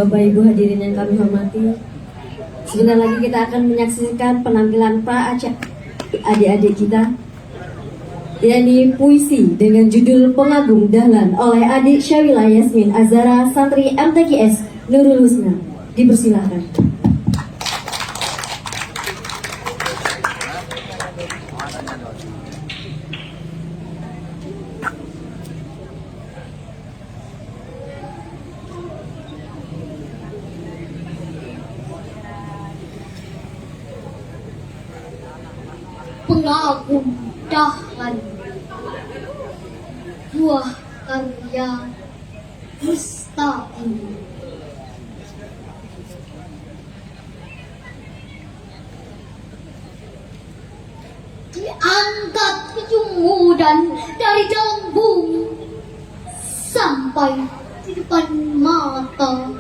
Bapak Ibu hadirin yang kami hormati, sebentar lagi kita akan menyaksikan penampilan pra adik-adik kita, yakni puisi dengan judul Pengagum Dahlan oleh adik Syawila Yasmin Azara Santri MTQS Nurul Husna. Dipersilahkan. Pengagum Dahlan, buah karya mustahil. Diangkat ujung dan dari dalam bumi sampai di depan mata,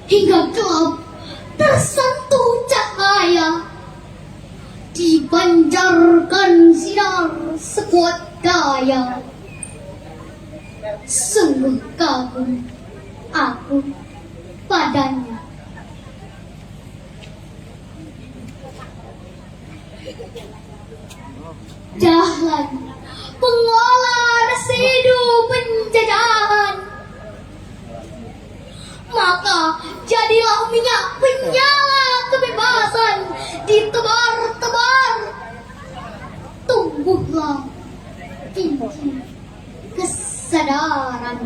hingga gelap tersentuh cahaya, dipancarkan sinar sekuat daya. Sungguh kagum aku padanya. Dahlan, pengolah residu penjajahan, maka jadilah minyak penyala kebebasan. Ditebar-tebar, tumbuhlah tinggi kesadaran.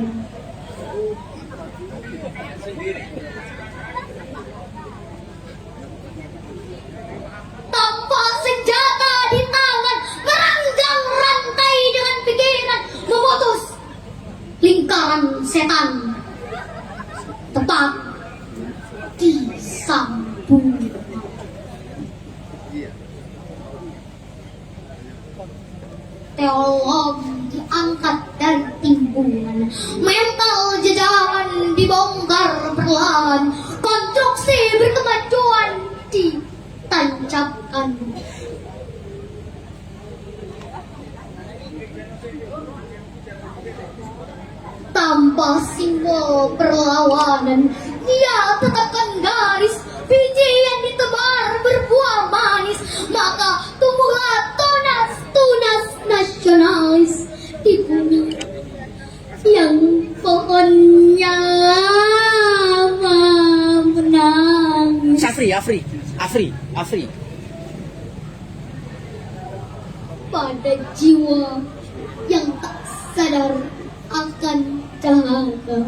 Tanpa senjata di tangan, merenggang rantai dengan pikiran, memutus lingkaran setan, tetap disambung. Teologi diangkat dari timbunan, mental jajahan dibongkar perlahan, konstruksi berkemajuan ditancapkan. Tanpa simbol perlawanan, dia tetapkan garis, biji yang ditebar berbuah manis, maka tumbuhlah tunas nasionalis di bumi yang pohonnya menangis. Afri. Pada jiwa yang tak sadar akan dahaga,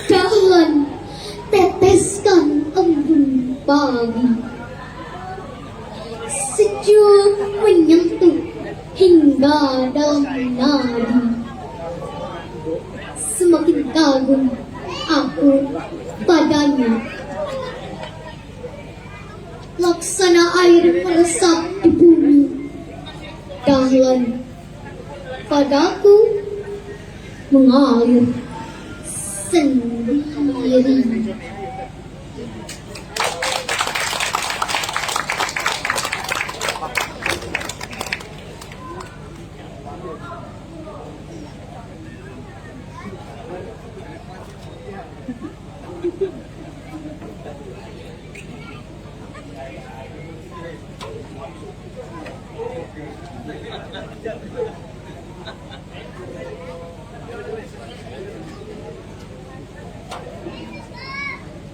Dahlan teteskan embun pagi, sejuk menyentuh hingga dalam nadi. Semakin kagum aku padanya, laksana air meresap di bumi. Dahlan padaku mengalir sendiri.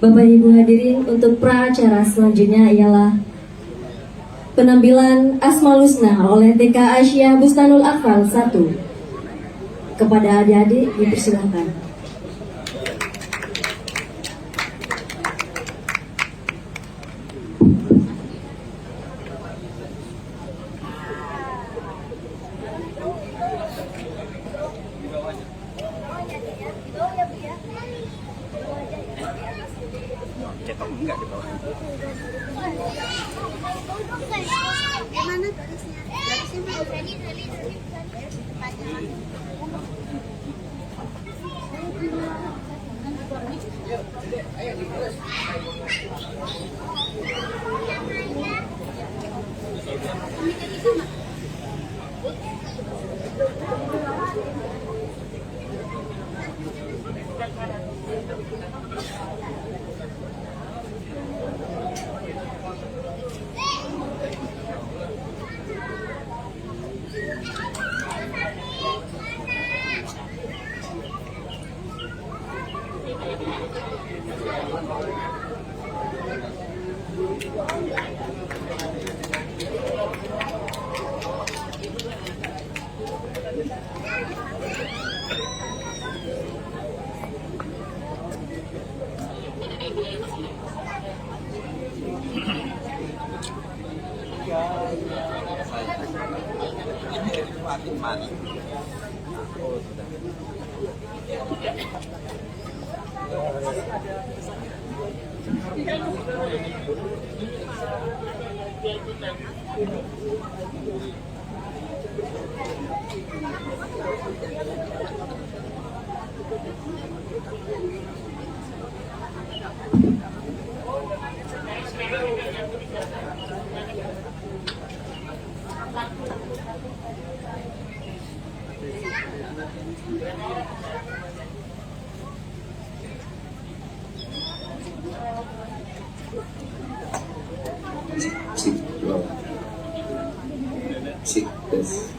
Bapak Ibu hadirin, untuk pra-acara selanjutnya ialah penampilan Asmaul Husna oleh TK Asia Bustanul Akfal 1. Kepada adik-adik dipersilakan. Cetok enggak di bawah. Mana garisnya? Fatin Mani. Cik, low. Cik, tes.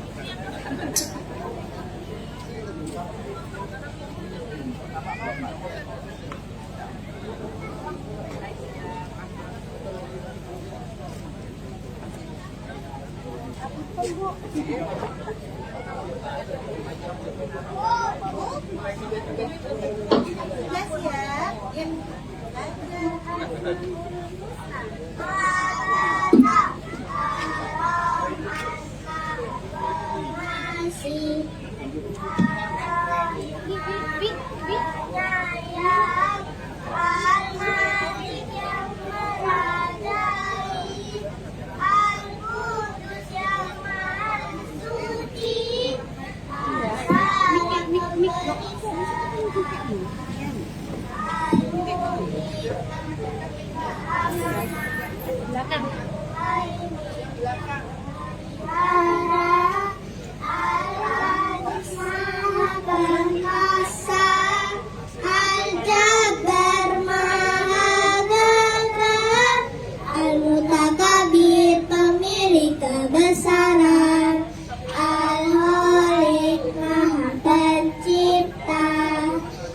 Al-Mutakabir, pemilik kebesaran, Al-Khaliq, Maha Pencipta,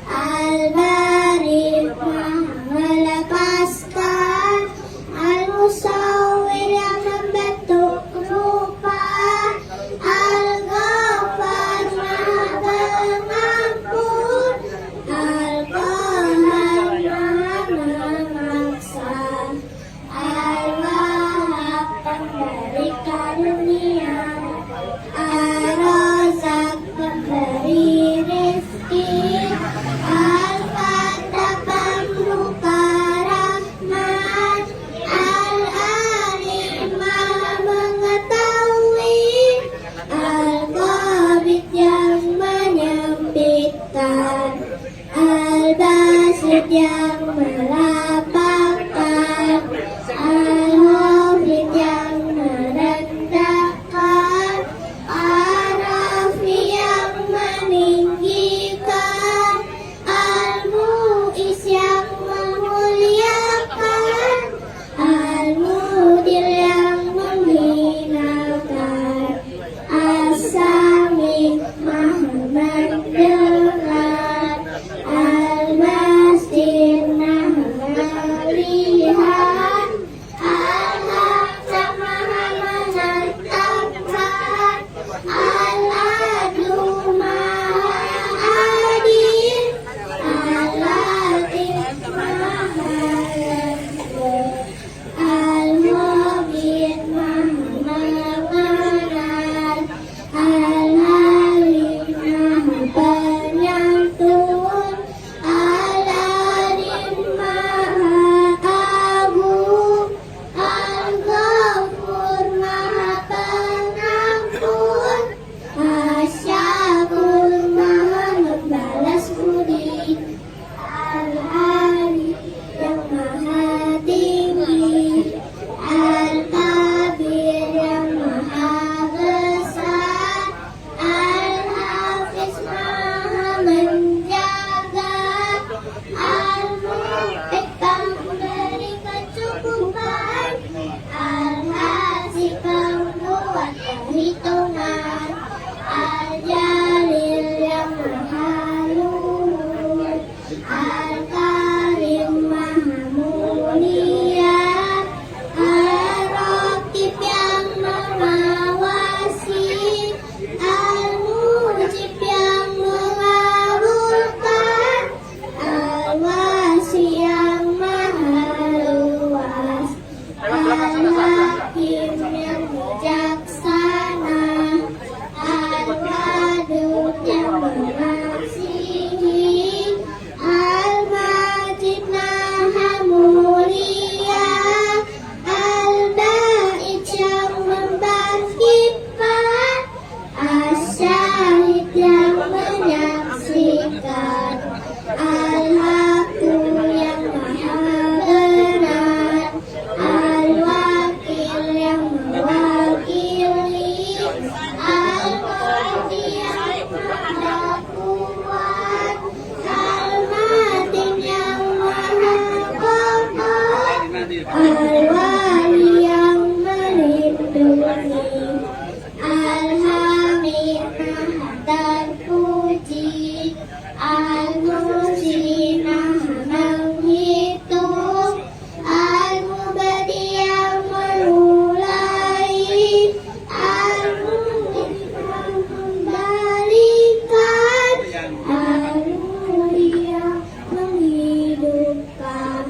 Al-Bari, Maha melepaskan, Al-Musawwir, yang membentuk rupa, Al-Wali yang melindungi, Al-Hamid maha terpuji, Al-Muhsin maha menghitung, Al-Mubadi yang memulai, Al-Muhsin yang membalikan, Al-Muhyi yang menghidupkan,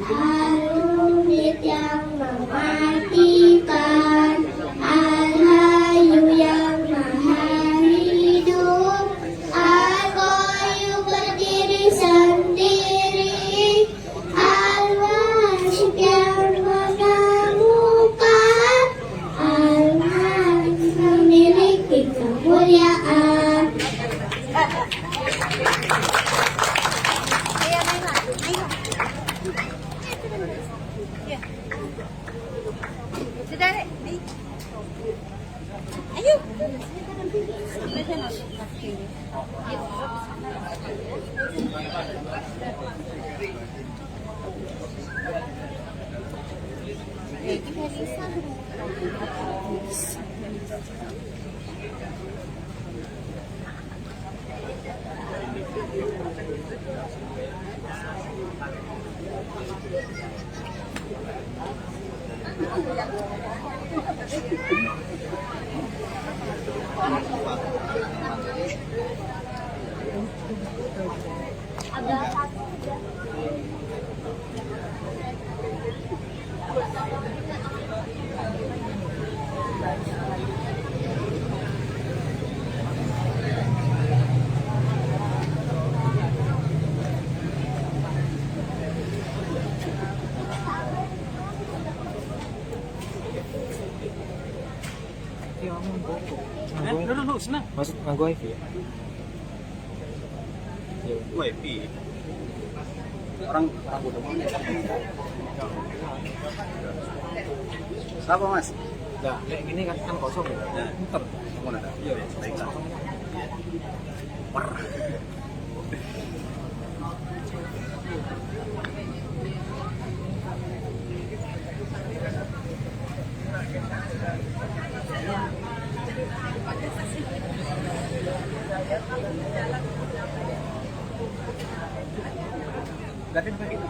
Al-Mumit yang mematikan, Al-Hayyu yang maha hidup, Al-Qayyum berdiri sendiri, Al-Wasyid yang mengamukan, Al-Malik memiliki kemuliaan. Sudah, ayo. Duduk, senang. Masuk nganggo wifi ya? WiFi. Orang bodoh banget. Siapa mas? Nah, kayak gini kan kosong ya? Nah, Ntar. kamu ada? Iya, baiklah. Ganti begitu.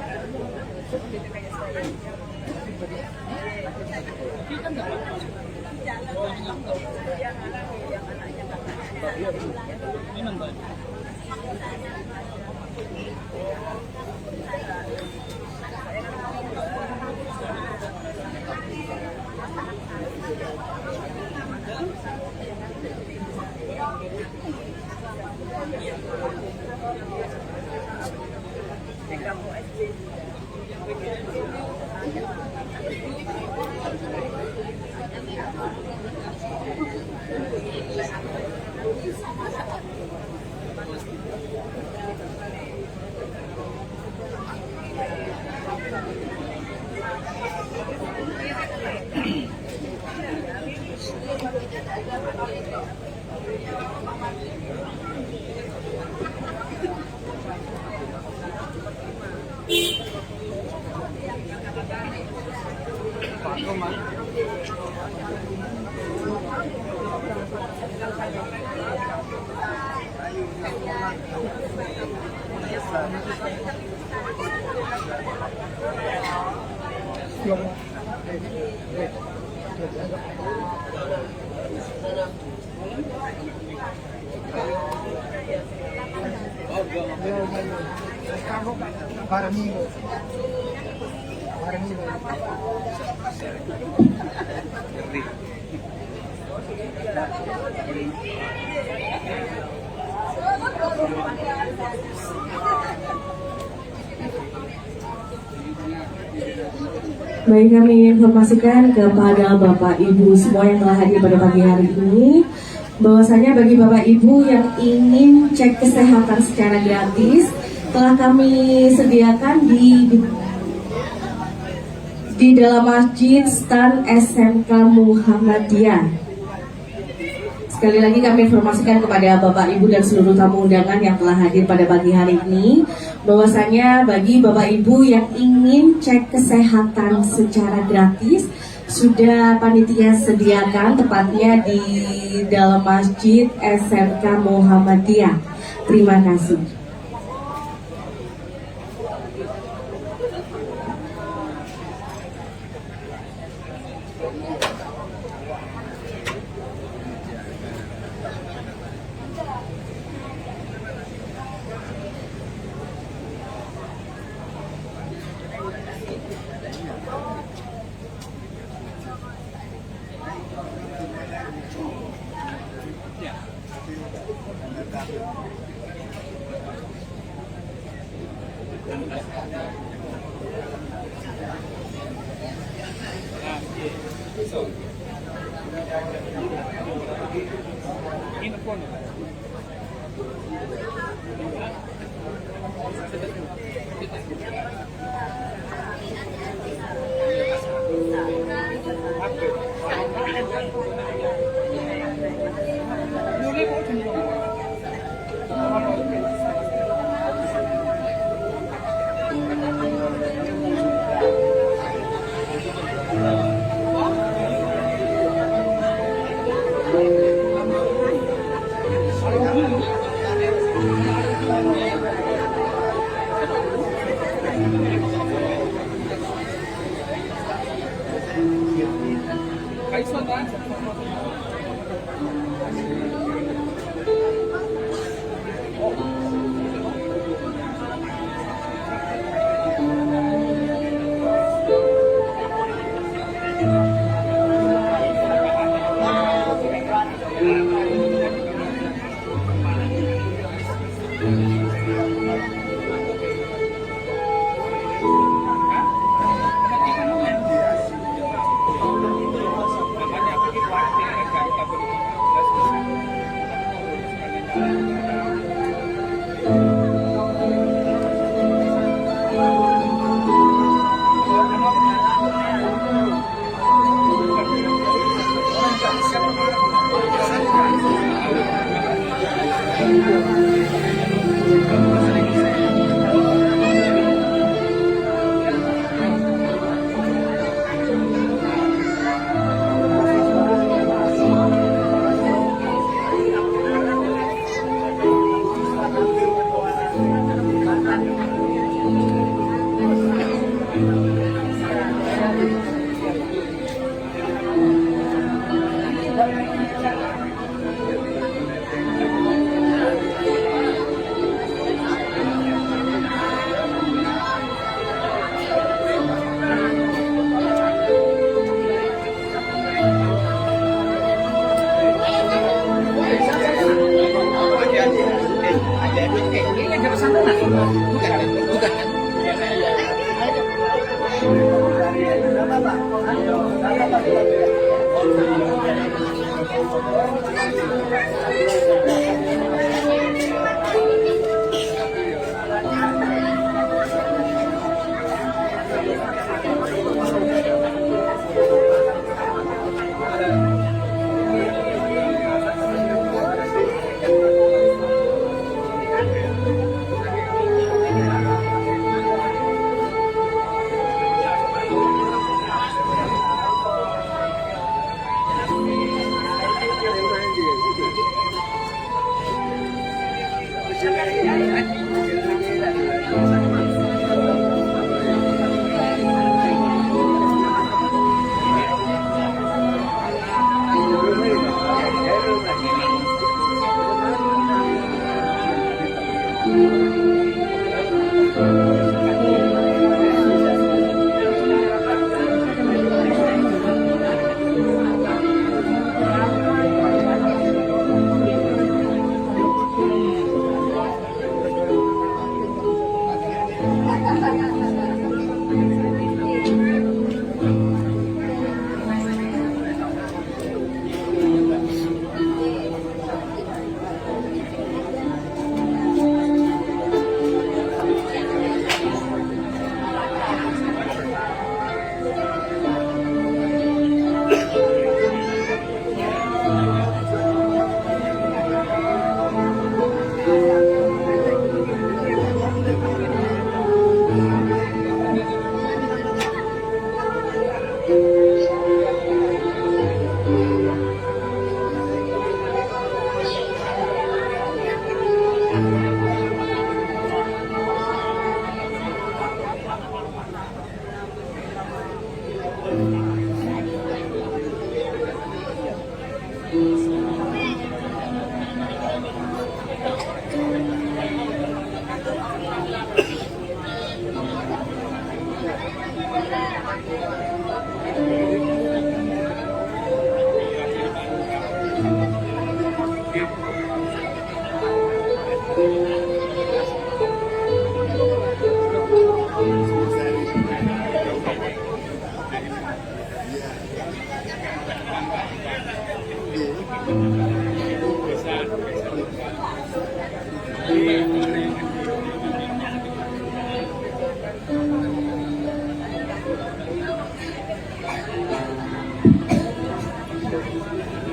Baik, kami informasikan kepada Bapak Ibu semua yang telah hadir pada pagi hari ini bahwasanya bagi Bapak Ibu yang ingin cek kesehatan secara gratis telah kami sediakan di dalam masjid stand SMK Muhammadiyah. Sekali lagi kami informasikan kepada Bapak Ibu dan seluruh tamu undangan yang telah hadir pada pagi hari ini, bahwasanya bagi Bapak Ibu yang ingin cek kesehatan secara gratis, sudah panitia sediakan tepatnya di dalam Masjid SMK Muhammadiyah. Terima kasih.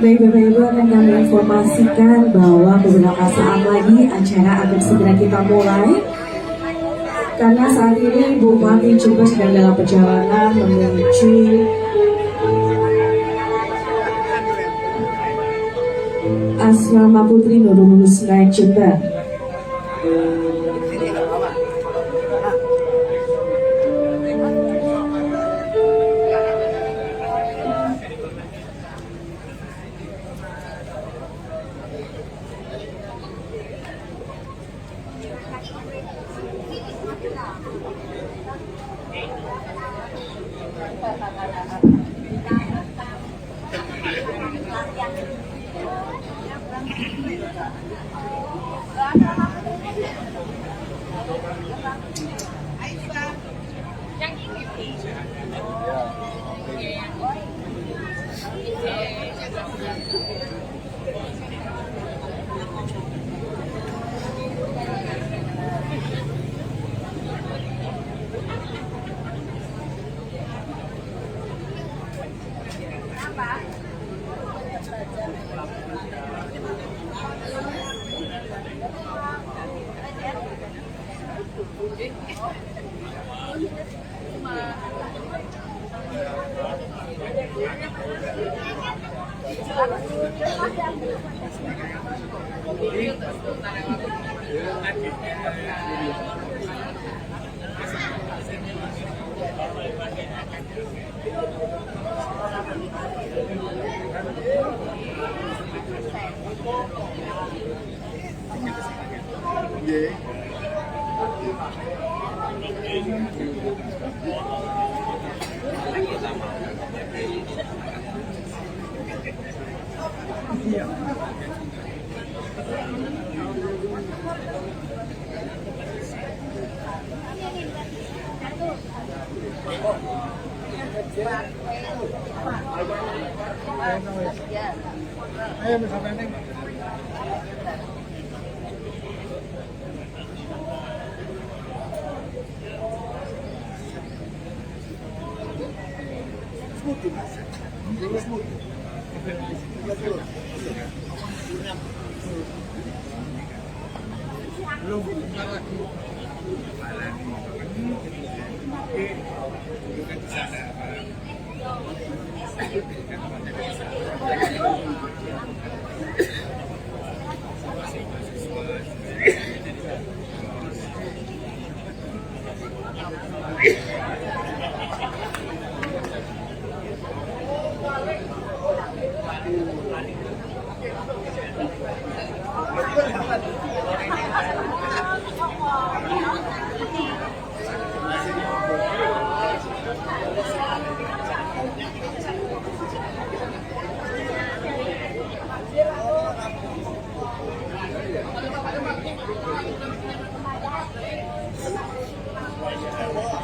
Baik Bapak Ibu, akan kami informasikan bahwa beberapa saat lagi acara akan segera kita mulai. Karena saat ini Bupati Jember sedang dalam perjalanan menuju Asrama Putri Nurul Husna Jember.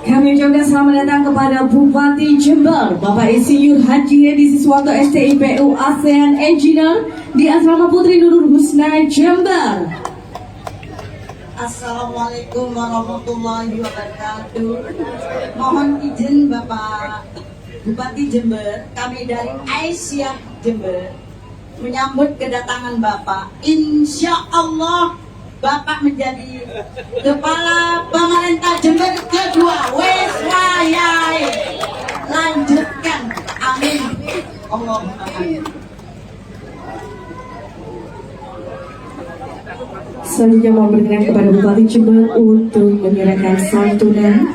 Kami ucapkan selamat datang kepada Bupati Jember, Bapak Insinyur Haji Edi Siswanto STIPU ASEAN Engineer di Asrama Putri Nurul Husna Jember. Assalamualaikum warahmatullahi wabarakatuh. Mohon izin Bapak Bupati Jember, kami dari Aisyah Jember menyambut kedatangan Bapak. Insya Allah Bapak menjadi Kepala Pemerintah Jember kedua. Wes wayai. Lanjutkan. Amin. Allahumma amin. Selanjutnya mau berkenan kepada Bupati Jember untuk menyerahkan santunan.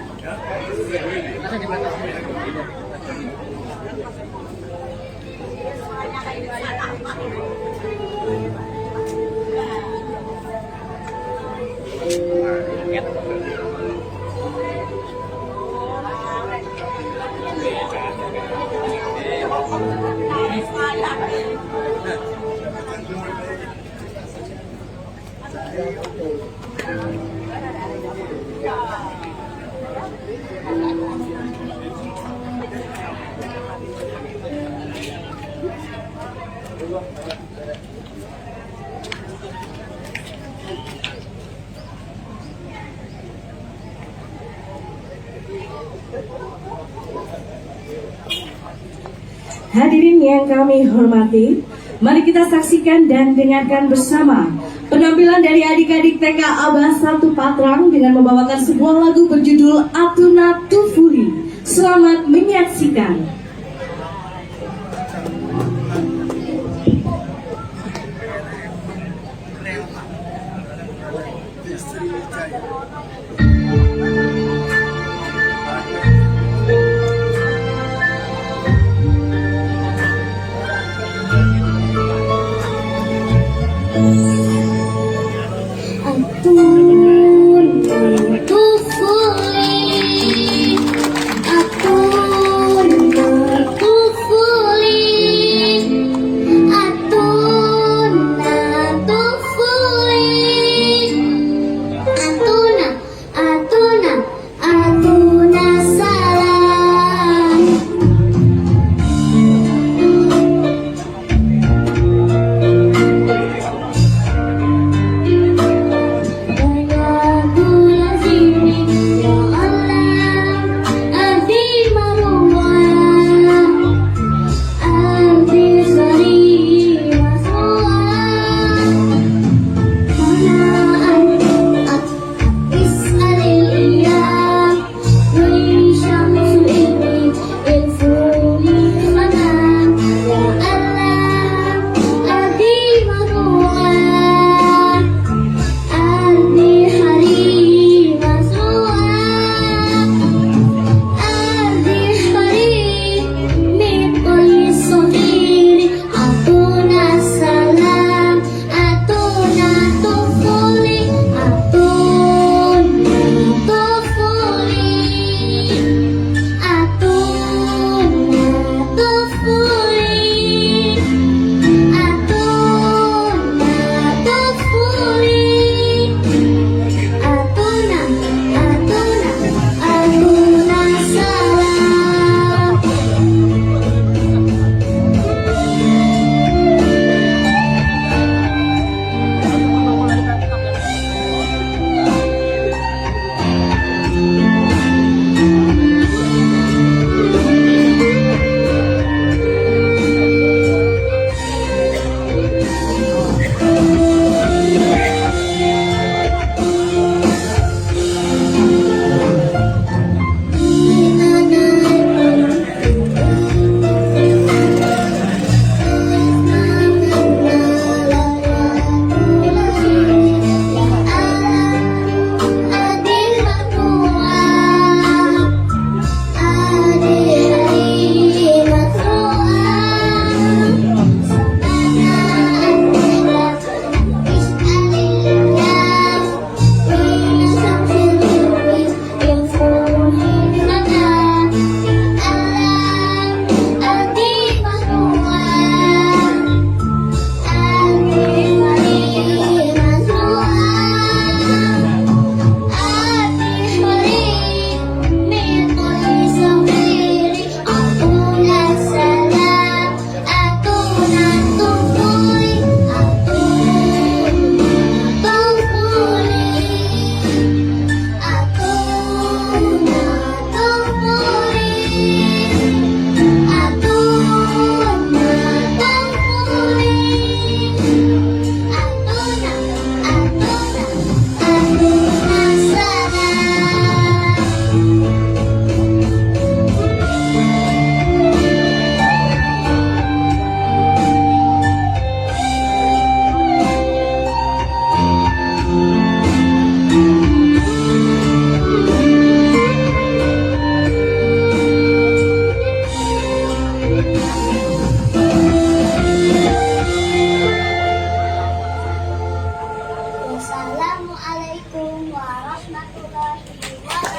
Hadirin yang kami hormati, mari kita saksikan dan dengarkan bersama penampilan dari adik-adik TK Abah 1 Patrang dengan membawakan sebuah lagu berjudul Atuna Tufuli. Selamat menyaksikan.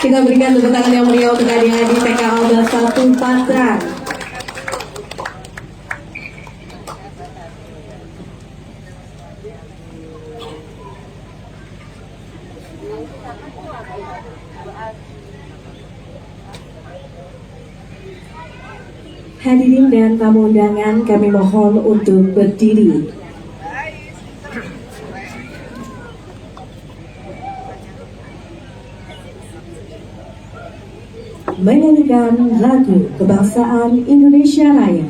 Kita berikan tepuk tangan yang meriah untuk adik-adik TK Abah 1 Patrang. Hadirin dan tamu undangan, kami mohon untuk berdiri. Menyanyikan lagu kebangsaan Indonesia Raya.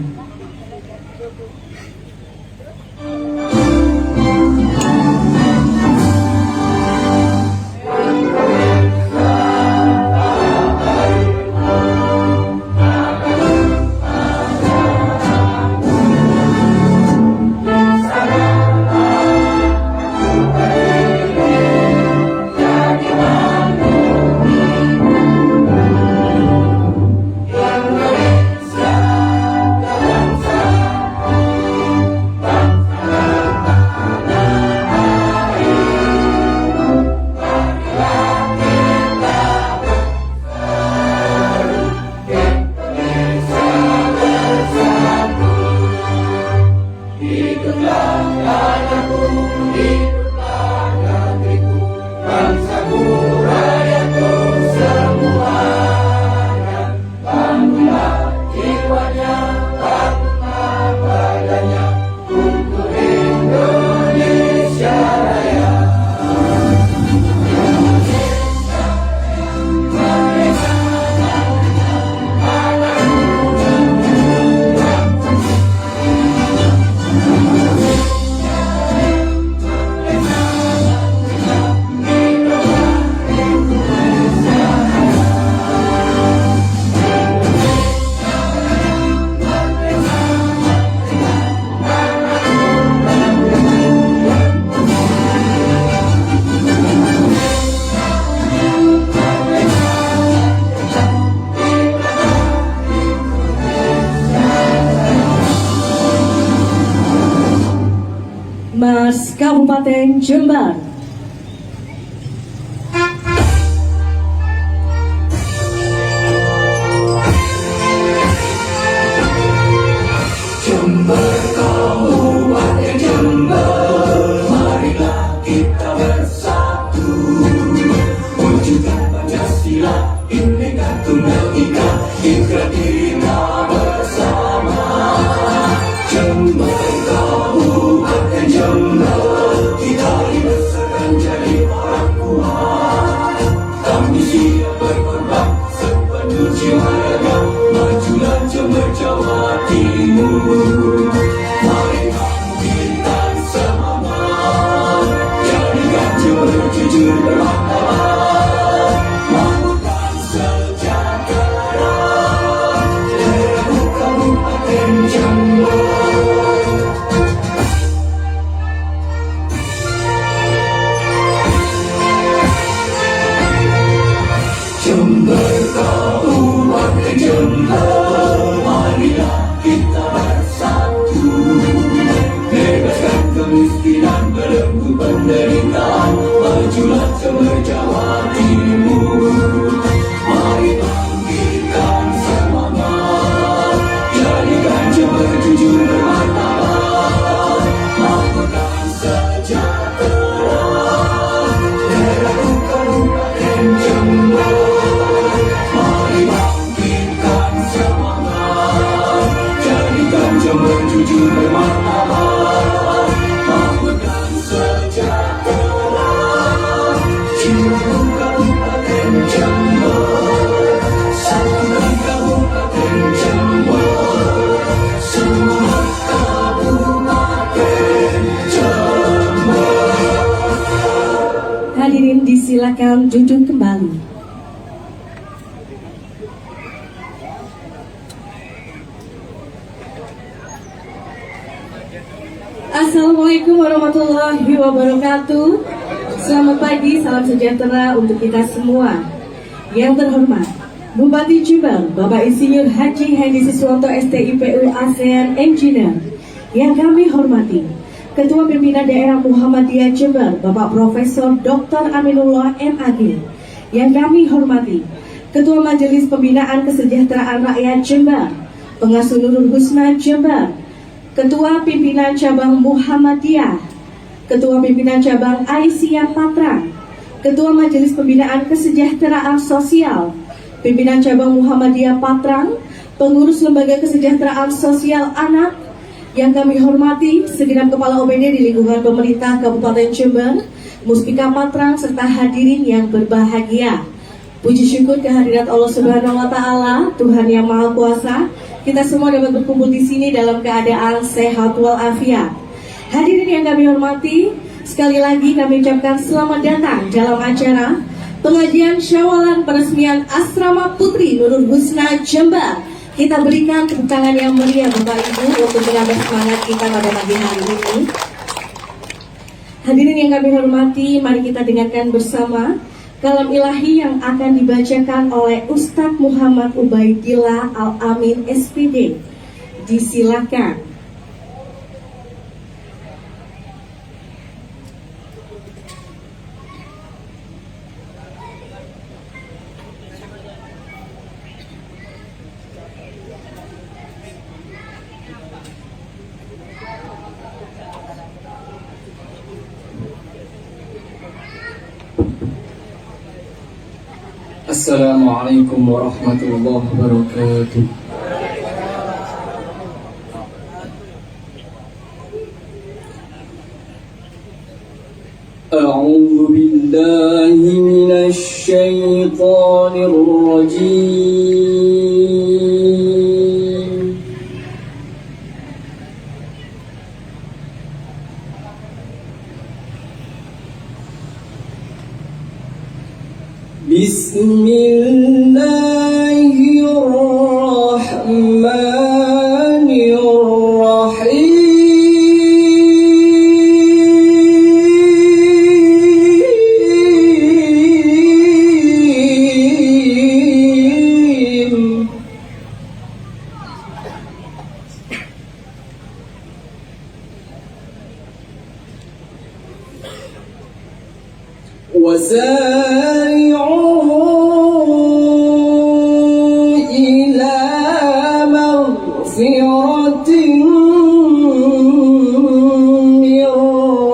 Kabupaten Jember. Hadirin disilakan duduk kembali. Assalamualaikum warahmatullahi wabarakatuh. Selamat pagi, salam sejahtera untuk kita semua. Yang terhormat Bupati Jember, Bapak Insinyur Haji Hendi Siswanto STIPU ASEAN Engineer. Yang kami hormati Ketua Pimpinan Daerah Muhammadiyah Jember, Bapak Profesor Dr. Aminullah MAG. Yang kami hormati Ketua Majelis Pembinaan Kesejahteraan Rakyat Jember, Pengasuh Nurul Husna Jember, Ketua Pimpinan Cabang Muhammadiyah, Ketua Pimpinan Cabang Aisyah Patrang, Ketua Majelis Pembinaan Kesejahteraan Sosial, Pimpinan Cabang Muhammadiyah Patrang, Pengurus Lembaga Kesejahteraan Sosial Anak. Yang kami hormati segenap Kepala OPD di lingkungan pemerintah Kabupaten Jember, Muspika Patrang, serta hadirin yang berbahagia. Puji syukur kehadirat Allah Subhanahu wa Ta'ala, Tuhan yang Maha Kuasa. Kita semua dapat berkumpul di sini dalam keadaan sehat walafiat. Hadirin yang kami hormati, sekali lagi kami ucapkan selamat datang dalam acara pengajian Syawalan peresmian Asrama Putri Nurul Husna Jember. Kita berikan tepuk tangan yang meriah Bapak Ibu untuk menambah semangat kita pada pagi hari ini. Hadirin yang kami hormati, mari kita dengarkan bersama kalam ilahi yang akan dibacakan oleh Ustadz Muhammad Ubaidillah Al-Amin SPD. Disilakan. Assalamualaikum warahmatullahi wabarakatuh. A'udzu billahi minasy syaithanir rajim. Bismillahirrahmanirrahim. وسارعوا إلى مغفرة من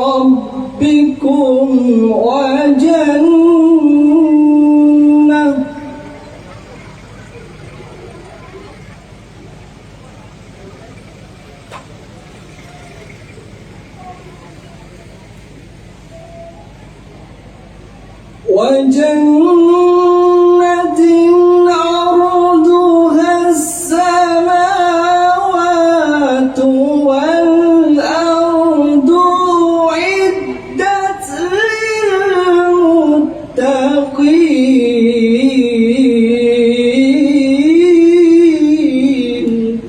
ربكم وجنة عرضها السماوات والأرض أعدت للمتقين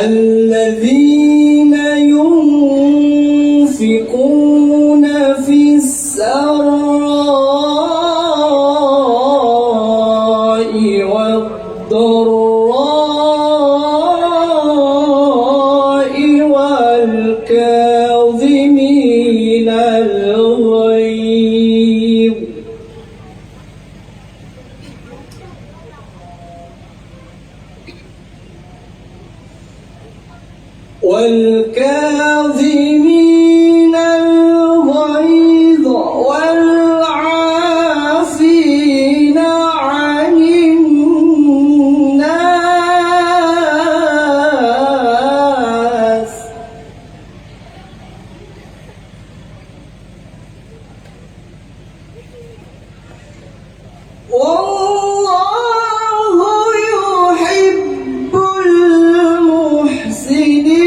الذين ينفقون في السراء والضراء والكاظمين الغيظ والعافين عن الناس والله يحب المحسنين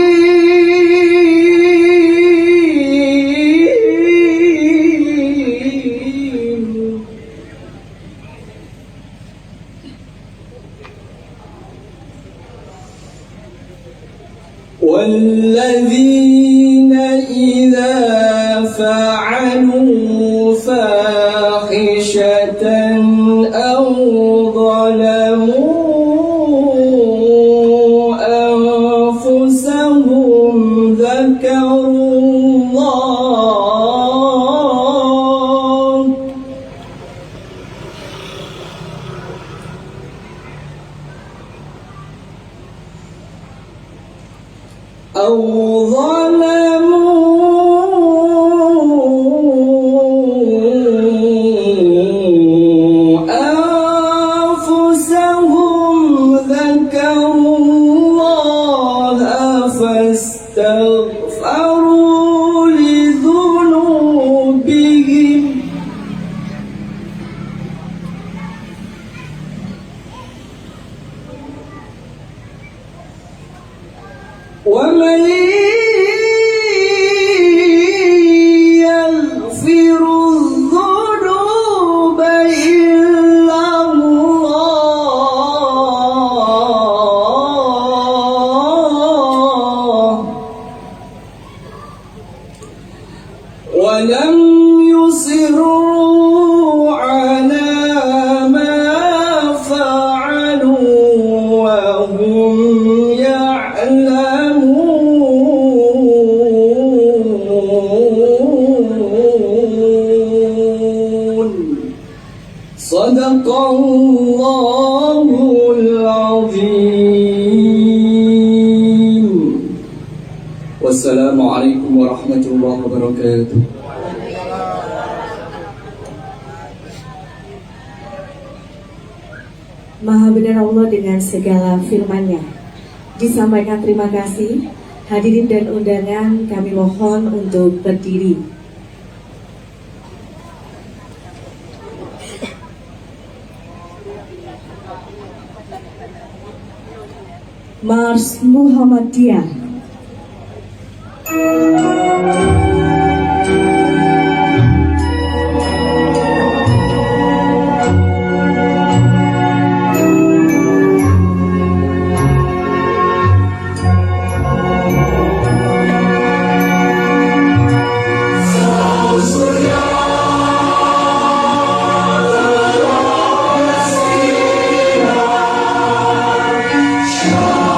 والذين إذا فعلوا فاحشة أو ظلموا أنفسهم ذكروا الله أو ظلموا أنفسهم ذكروا الله فاستغفروا لذنوبهم ومن يغفر الذنوب إلا الله ولم يصروا على ما فعلوا وهم يعلمون صدق الله العظيم والسلام عليكم ورحمة الله وبركاته. Maha benar Allah dengan segala firman-Nya. Disampaikan terima kasih. Hadirin dan undangan kami mohon untuk berdiri. Mars Muhammadiyah. Shah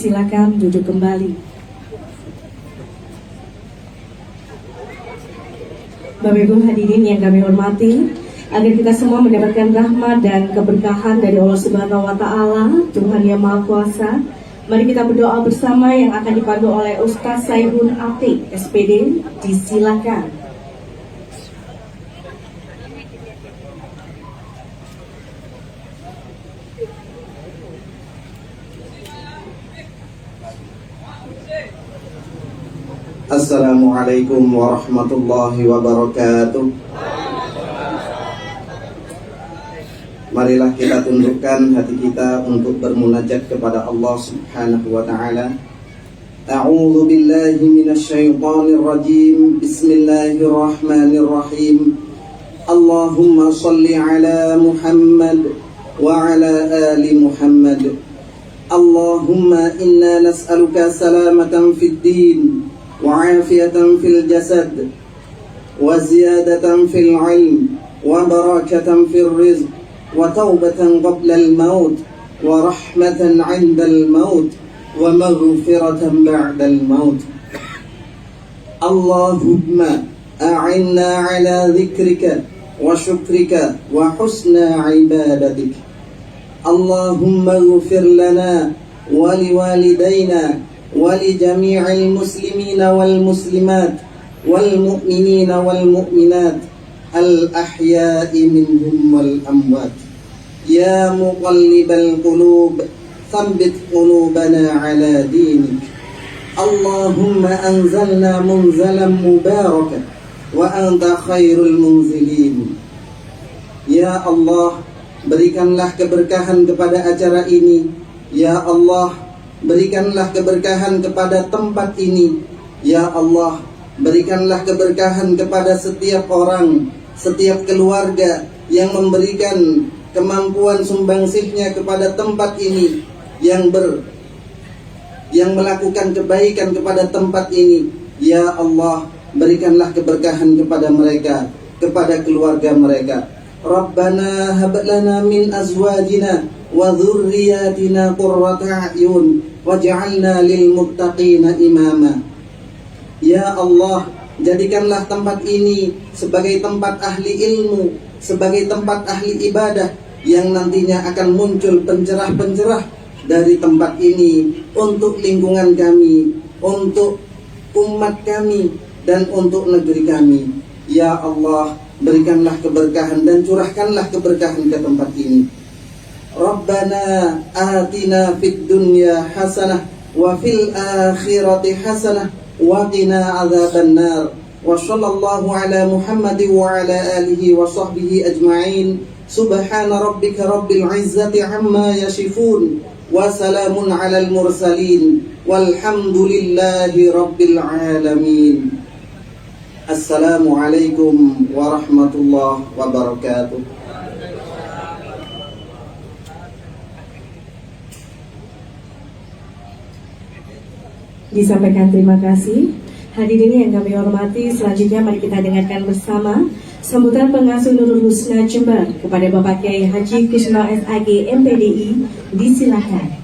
Silakan duduk kembali. Bapak Ibu hadirin yang kami hormati, agar kita semua mendapatkan rahmat dan keberkahan dari Allah Subhanahu wa taala, Tuhan yang Maha Kuasa. Mari kita berdoa bersama yang akan dipandu oleh Ustaz Saihun Atik, SPD. Disilakan. Assalamualaikum warahmatullahi wabarakatuh. Marilah kita tundukkan hati kita untuk bermunajat kepada Allah Subhanahu wa taala. A'udzu billahi minasyaitonir rajim. Bismillahirrahmanirrahim. Allahumma shalli ala Muhammad wa ala ali Muhammad. Allahumma inna nas'aluka salamatan fid din وعافية في الجسد وزيادة في العلم وبركة في الرزق وتوبة قبل الموت ورحمة عند الموت ومغفرة بعد الموت. اللهم أعنا على ذكرك وشكرك وحسن عبادتك. اللهم اغفر لنا ولوالدينا ولجميع المسلمين والمسلمات والمؤمنين والمؤمنات الأحياء منهم والأموات. يا مقلب القلوب ثبت قلوبنا على دينك. اللهم أنزلنا منزلا مباركا وأنت خير المنزلين. Ya Allah, berikanlah keberkahan kepada acara ini. Ya Allah, berikanlah keberkahan kepada tempat ini. Ya Allah, berikanlah keberkahan kepada setiap orang, setiap keluarga yang memberikan kemampuan sumbangsihnya kepada tempat ini, yang melakukan kebaikan kepada tempat ini. Ya Allah, berikanlah keberkahan kepada mereka, kepada keluarga mereka. Rabbana hab lana min azwajina wa dzurriyyatina qurrata a'yun waj'alna lil muttaqina imama. Ya Allah, jadikanlah tempat ini sebagai tempat ahli ilmu, sebagai tempat ahli ibadah yang nantinya akan muncul pencerah-pencerah dari tempat ini untuk lingkungan kami, untuk umat kami, dan untuk negeri kami. Ya Allah, berikanlah keberkahan dan curahkanlah keberkahan ke tempat ini. Rabbana atina fid dunya hasanah wa fil akhirati hasanah wa qina adzabannar. Wa sallallahu ala Muhammad wa ala alihi wa sahbihi ajma'in. Subhana rabbika rabbil izzati amma yasifun wa salamun alal mursalin walhamdulillahi rabbil alamin. Assalamualaikum warahmatullahi wabarakatuh. Disampaikan terima kasih. Hadirin yang kami hormati, selanjutnya mari kita dengarkan bersama sambutan pengasuh Nurul Husna Jember kepada Bapak Kiai Haji Kusno SAG MPDI. Disilakan.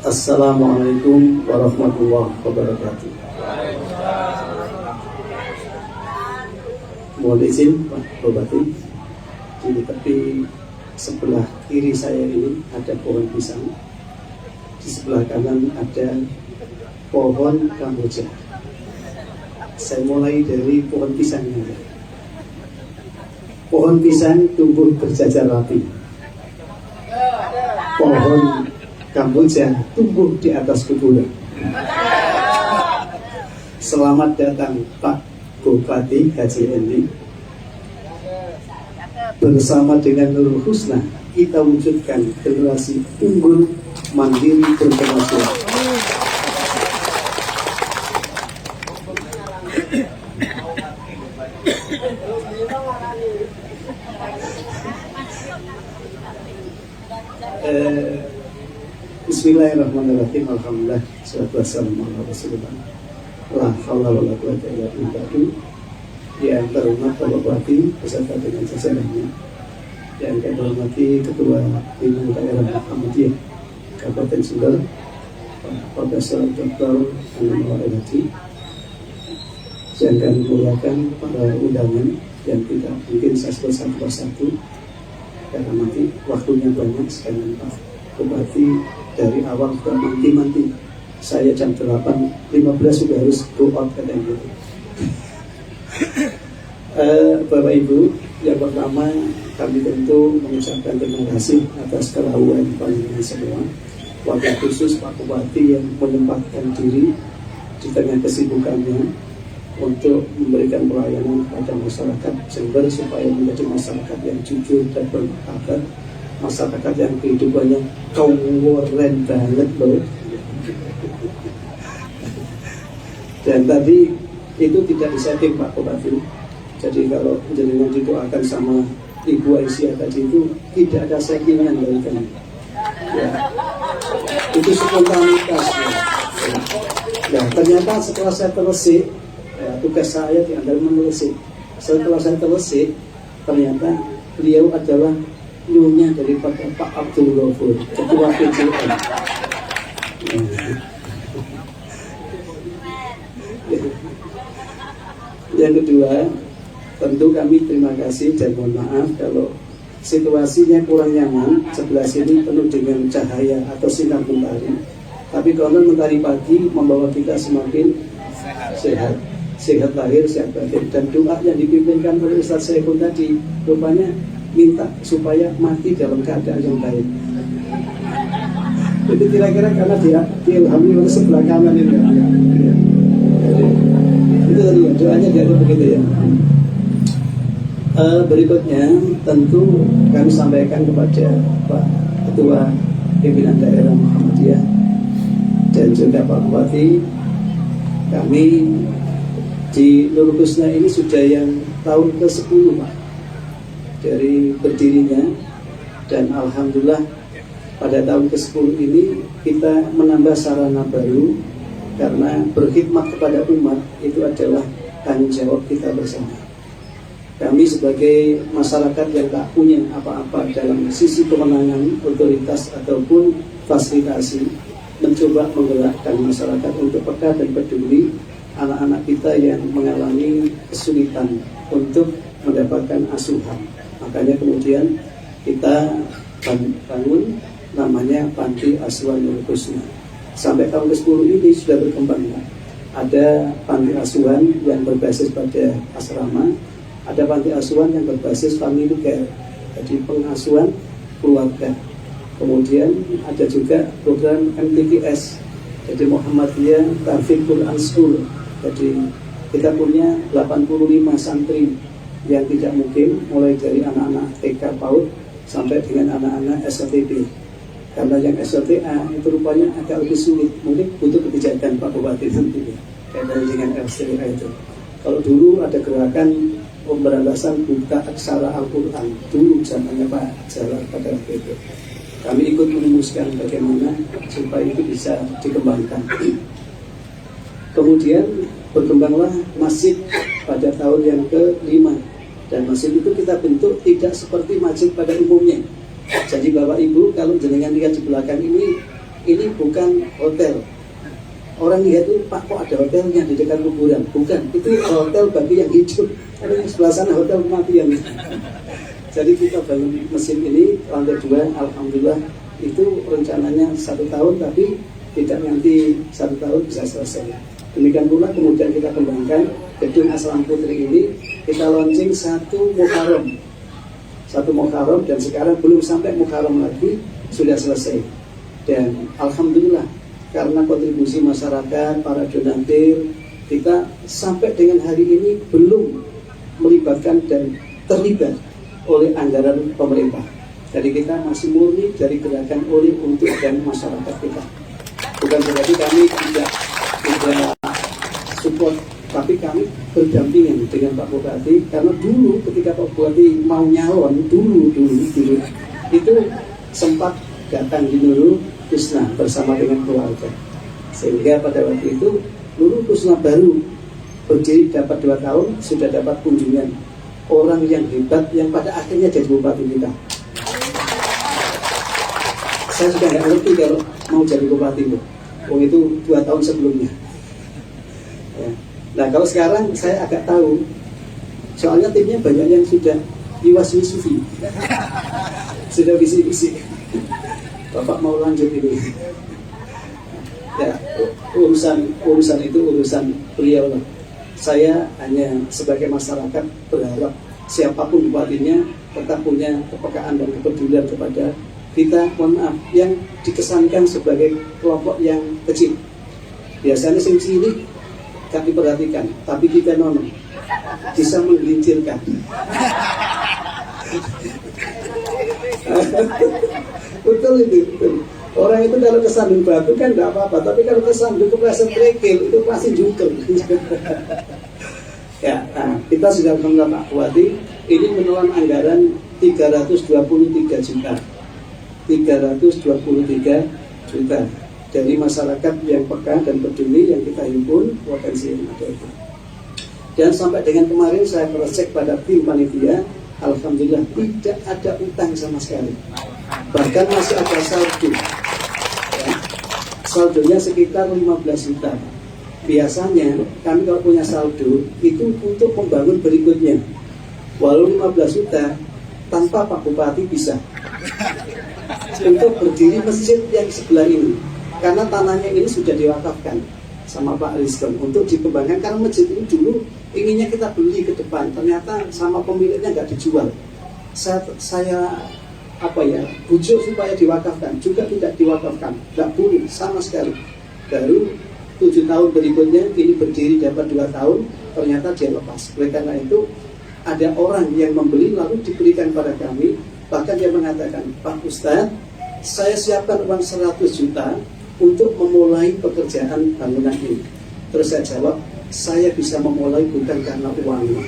Assalamualaikum warahmatullahi wabarakatuh. Mohon izin Pak Bupati, di tepi sebelah kiri saya ini ada pohon pisang, di sebelah kanan ada pohon kamboja. Saya mulai dari pohon pisangnya. Pohon pisang tumbuh berjajar rapi. Pohon kamboja tumbuh di atas kuburan. Selamat datang Pak Bupati Haji Endi. Bersama dengan Nurul Husna, kita wujudkan generasi unggul, mandiri, berpenghasilan. Bismillahirrahmanirrahim. Alhamdulillah, salatu wassalamu ala Rasulillah. La haula wala quwwata illa billah. yang terhormat Bapak Bupati beserta dengan jajarannya, yang kami hormati Ketua Bidang Daerah Muhammadiyah Kabupaten Sumber, Pak Profesor Dr. Anwar Haji, yang kami muliakan para undangan yang tidak mungkin saya sebut satu persatu karena nanti waktunya banyak. Sekalian Pak Bupati dari awal sudah manti-manti, saya jam 8.15 sudah harus go out katanya gitu. Bapak Ibu, yang pertama kami tentu mengucapkan terima kasih atas kerahuan panjenengan semua, wabil khusus Pak Bupati yang menyempatkan diri di tengah kesibukannya untuk memberikan pelayanan kepada masyarakat Jember supaya menjadi masyarakat yang jujur dan bermartabat, masyarakat yang kehidupannya keren banget loh. Dan tadi itu tidak disetting Pak Bupati. Jadi kalau jenengan didoakan sama Ibu Aisyah tadi itu tidak ada settingan dari kami. Ya, itu spontanitas. Ya. Nah, ternyata setelah saya tersik, ya, tugas saya diantar menelisik. Setelah saya telisik, ternyata beliau adalah nyonya daripada Pak Abdul Ghafur, Ketua PJN. Yang kedua, tentu kami terima kasih dan mohon maaf kalau situasinya kurang nyaman. Sebelah sini penuh dengan cahaya atau sinar mentari, tapi kalau mentari pagi membawa kita semakin sehat lahir, sehat batin. Dan doa yang dipimpinkan oleh Ustaz Syaikun tadi rupanya minta supaya mati dalam keadaan yang baik. Itu kira-kira karena dia diilhami oleh sebelah kanan ini. Itu tadi ya, doanya jadi begitu ya. Berikutnya tentu kami sampaikan kepada Pak Ketua Pimpinan Daerah Muhammadiyah dan juga Pak Bupati, kami di Nur Husna ini sudah yang tahun ke-10 Pak dari berdirinya, dan alhamdulillah pada tahun ke-10 ini kita menambah sarana baru karena berkhidmat kepada umat itu adalah tanggung jawab kita bersama. Kami sebagai masyarakat yang tak punya apa-apa dalam sisi kewenangan, otoritas ataupun fasilitasi, mencoba menggerakkan masyarakat untuk peka dan peduli anak-anak kita yang mengalami kesulitan untuk mendapatkan asuhan. Makanya kemudian kita bangun namanya Panti Asuhan Nur Husna. Sampai tahun ke-10 ini sudah berkembang. Ada panti asuhan yang berbasis pada asrama, ada panti asuhan yang berbasis family care, jadi pengasuhan keluarga. Kemudian ada juga program MTQS, jadi Muhammadiyah Tahfidz Quran School. Jadi kita punya 85 santri yang tidak mungkin, mulai dari anak-anak TK PAUD sampai dengan anak-anak SLTB. Karena yang SLTA itu rupanya agak lebih sulit, mungkin butuh kebijakan Pak Bupati nanti kaitan dengan SLTA itu. Kalau dulu ada gerakan pemberantasan buta aksara Al-Quran, dulu zamannya Pak Jalal pada waktu itu. Kami ikut merumuskan bagaimana supaya itu bisa dikembangkan. Kemudian berkembanglah masjid pada tahun yang ke-5, dan masjid itu kita bentuk tidak seperti masjid pada umumnya. Jadi Bapak Ibu, kalau jenengan lihat di belakang ini bukan hotel. Orang lihat itu, Pak, kok ada hotelnya di dekat kuburan? Bukan, itu hotel bagi yang hidup. Ada di sebelah sana hotel kematian. Jadi kita bangun mesin ini lantai 2, alhamdulillah itu rencananya 1 tahun, tapi tidak nanti 1 tahun bisa selesai. Demikian pula kemudian kita kembangkan gedung Aslam Putri ini, kita launching 1 Muharram, dan sekarang belum sampai Muharram lagi sudah selesai. Dan alhamdulillah karena kontribusi masyarakat, para donatur, kita sampai dengan hari ini belum melibatkan dan terlibat oleh anggaran pemerintah. Jadi kita masih murni dari gerakan oleh, untuk, dan masyarakat kita. Bukan berarti kami tidak support, tapi kami berdampingan dengan Pak Bupati. Karena dulu ketika Pak Bupati mau nyalon, dulu itu sempat datang di Nurul Husna bersama dengan keluarga. Sehingga pada waktu itu Nurul Husna baru berdiri dapat 2 tahun sudah dapat kunjungan orang yang hebat yang pada akhirnya jadi bupati kita. Saya sudah nggak ngerti kalau mau jadi bupati itu 2 tahun sebelumnya. Ya. Nah kalau sekarang saya agak tahu, soalnya timnya banyak yang sudah diwaswisufi, sudah bisik-bisik, Bapak mau lanjut ini. Ya, urusan itu urusan beliau lah. Saya hanya sebagai masyarakat berharap siapapun bupatinya tetap punya kepekaan dan kepedulian kepada kita. Mohon maaf, yang dikesankan sebagai kelompok yang kecil. Biasanya sini ini gak diperhatikan, tapi kita nono bisa menggelincirkan. Betul itu, betul. Orang itu kalau kesandung batu kan tidak apa-apa, tapi kalau kesandung kepleset kerikil itu pasti jungkel. Ya, nah, kita sudah mengenal Pak Bupati, ini menelan anggaran 323 juta. 323 juta dari masyarakat yang peka dan peduli yang kita himpun potensi yang ada itu. Dan sampai dengan kemarin saya cek pada tim panitia, alhamdulillah tidak ada utang sama sekali. Bahkan masih ada saldo. Ya, saldonya sekitar 15 juta. Biasanya kami kalau punya saldo itu untuk membangun berikutnya. Walau 15 juta tanpa Pak Bupati bisa untuk berdiri masjid yang sebelah ini, karena tanahnya ini sudah diwakafkan sama Pak Rizkon untuk dikembangkan. Karena masjid ini dulu inginnya kita beli ke depan, ternyata sama pemiliknya nggak dijual. Saya bujuk supaya diwakafkan, juga tidak diwakafkan, nggak boleh sama sekali. Baru 7 tahun berikutnya ini berdiri dapat 2 tahun, ternyata dia lepas. Oleh karena itu ada orang yang membeli lalu diberikan pada kami. Bahkan dia mengatakan, Pak Ustadz, saya siapkan uang 100 juta untuk memulai pekerjaan bangunan ini. Terus saya jawab, saya bisa memulai bukan karena uangnya.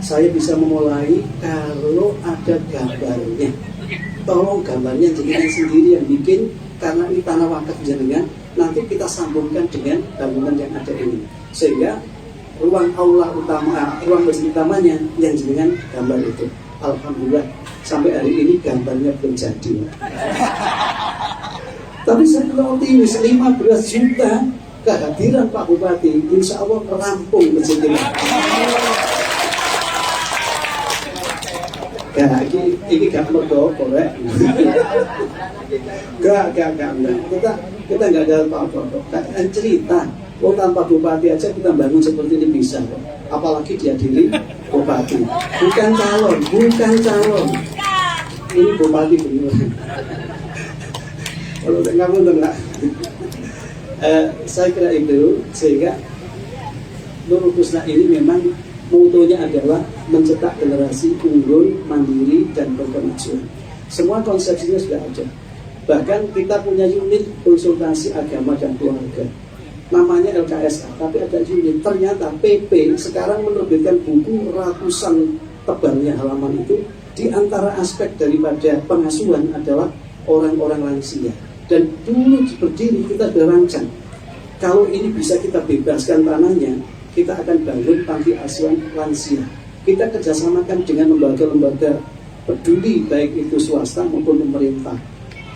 Saya bisa memulai kalau ada gambarnya. Tolong gambarnya jenengan sendiri yang bikin, karena ini tanah wakaf jenengan. Nanti kita sambungkan dengan bangunan yang ada ini, sehingga ruang aula utama, ruang masjid utamanya yang jenengan gambar itu. Alhamdulillah sampai hari ini gambarnya belum jadi. Tapi saya optimis 15 juta kehadiran Pak Bupati, insya Allah merampung masjid ini. Ini gak mergo korek. Gak. Kita nggak ada apa-apa. Cerita. Oh, tanpa bupati aja kita bangun seperti ini bisa. Apalagi dia diri bupati. Bukan calon. Ini bupati beneran. Kalau kamu enggak. Saya kira itu, sehingga Nurul Husna ini memang mutunya adalah mencetak generasi unggul, mandiri, dan berkemajuan. Semua konsepsinya sudah ada. Bahkan kita punya unit konsultasi agama dan keluarga, namanya LKSA, tapi ada unit. Ternyata PP sekarang menerbitkan buku ratusan tebalnya halaman itu. Di antara aspek daripada pengasuhan adalah orang-orang lansia. Dan dulu berdiri kita berancang, kalau ini bisa kita bebaskan tanahnya, kita akan bangun panti asuhan lansia. Kita kerjasamakan dengan lembaga-lembaga peduli, baik itu swasta maupun pemerintah.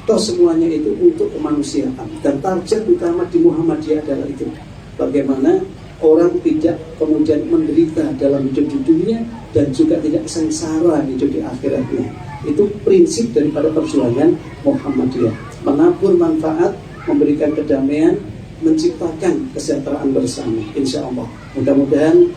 Toh semuanya itu untuk kemanusiaan. Dan target utama di Muhammadiyah adalah itu. Bagaimana orang tidak kemudian menderita dalam hidup di dunia dan juga tidak sengsara hidup di akhiratnya. Itu prinsip daripada perjuangan Muhammadiyah. Menabur manfaat, memberikan kedamaian, menciptakan kesejahteraan bersama, insya Allah. Mudah-mudahan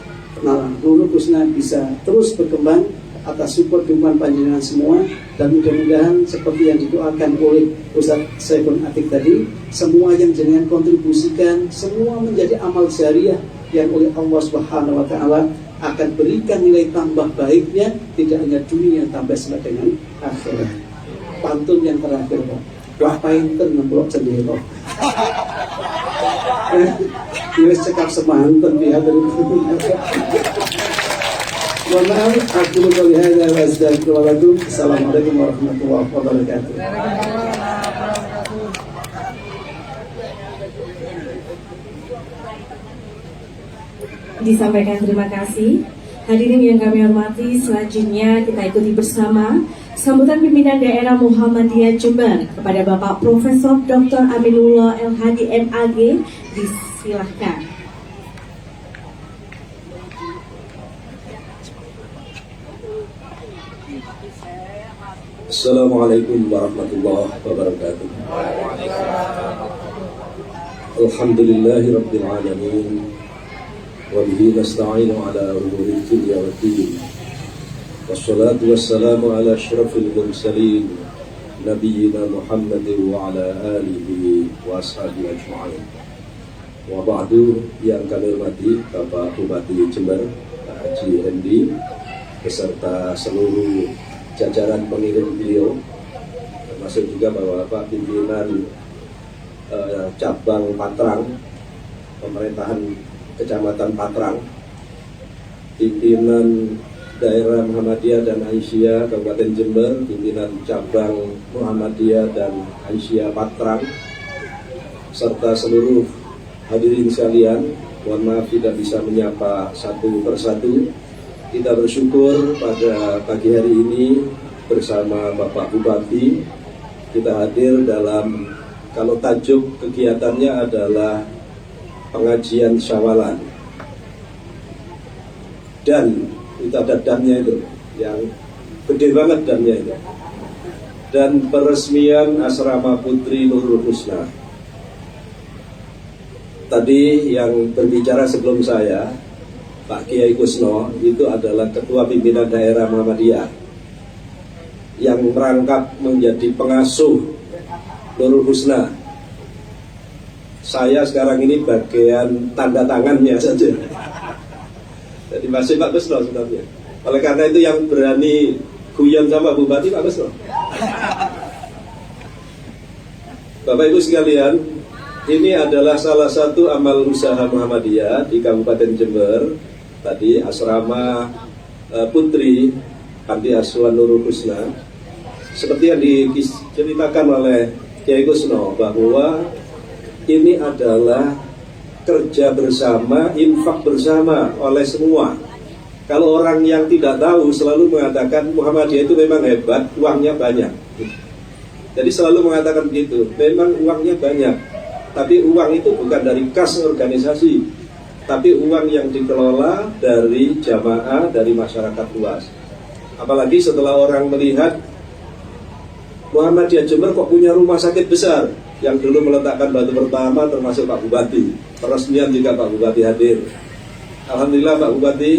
Nurul Husna bisa terus berkembang atas support dukungan panjenengan semua, dan mudah-mudahan seperti yang didoakan oleh Ustaz Saiful Atik tadi, semua yang jenengan kontribusikan semua menjadi amal jariah yang oleh Allah Subhanahu wa taala akan berikan nilai tambah baiknya, tidak hanya dunia tambah sama dengan akhirat. Pantun yang terakhir, Pak. Wah painter nemplok cendelo. Dia cekap semantan dia dari mohon maaf, aku melihat dan astagfirullahaladzim. Assalamualaikum warahmatullahi wabarakatuh. disampaikan terima kasih. Hadirin yang kami hormati, selanjutnya kita ikuti bersama sambutan pimpinan daerah Muhammadiyah Jember kepada Bapak Profesor Dr. Aminullah LHD MAG. Disilahkan. Assalamualaikum warahmatullahi wabarakatuh. Alhamdulillahi rabbil alamin. Wa bihi nasta'inu ala umuri dunya waddin. Wassalatu wassalamu ala asyrafil mursalin nabiyyina Muhammadin wa ala alihi wa ashabihi ajma'in. Wa ba'du, yang kami hormati Bapak Bupati Jember, Pak Haji Hendi, beserta seluruh jajaran pengirim beliau, termasuk juga Bapak pimpinan cabang Patrang, pemerintahan Kecamatan Patrang, pimpinan daerah Muhammadiyah dan Aisyah Kabupaten Jember, pimpinan cabang Muhammadiyah dan Aisyah Patrang, serta seluruh hadirin sekalian. Mohon maaf tidak bisa menyapa satu persatu. Kita bersyukur pada pagi hari ini bersama Bapak Bupati kita hadir dalam, kalau tajuk kegiatannya adalah pengajian syawalan, dan itu ada dannya itu yang gede banget dannya itu, dan peresmian asrama Putri Nurul Husna. Tadi yang berbicara sebelum saya, Pak Kiai Kusno, itu adalah Ketua Pimpinan Daerah Muhammadiyah yang merangkap menjadi pengasuh Nurul Husna. Saya sekarang ini bagian tanda tangannya saja. Jadi masih Pak Kusno sebenarnya. Oleh karena itu yang berani guyon sama Bupati Pak Kusno. Bapak Ibu sekalian, ini adalah salah satu amal usaha Muhammadiyah di Kabupaten Jember. Tadi asrama Putri Panti Asuhan Nurul Husna, seperti yang diceritakan oleh Kiai Kusno, bahwa ini adalah kerja bersama, infak bersama oleh semua. Kalau orang yang tidak tahu selalu mengatakan Muhammadiyah itu memang hebat, uangnya banyak. Jadi selalu mengatakan begitu, memang uangnya banyak, tapi uang itu bukan dari kas organisasi, tapi uang yang dikelola dari jamaah, dari masyarakat luas. Apalagi setelah orang melihat Muhammadiyah Jember kok punya rumah sakit besar, yang dulu meletakkan batu pertama termasuk Pak Bupati. Peresmian juga Pak Bupati hadir. Alhamdulillah Pak Bupati,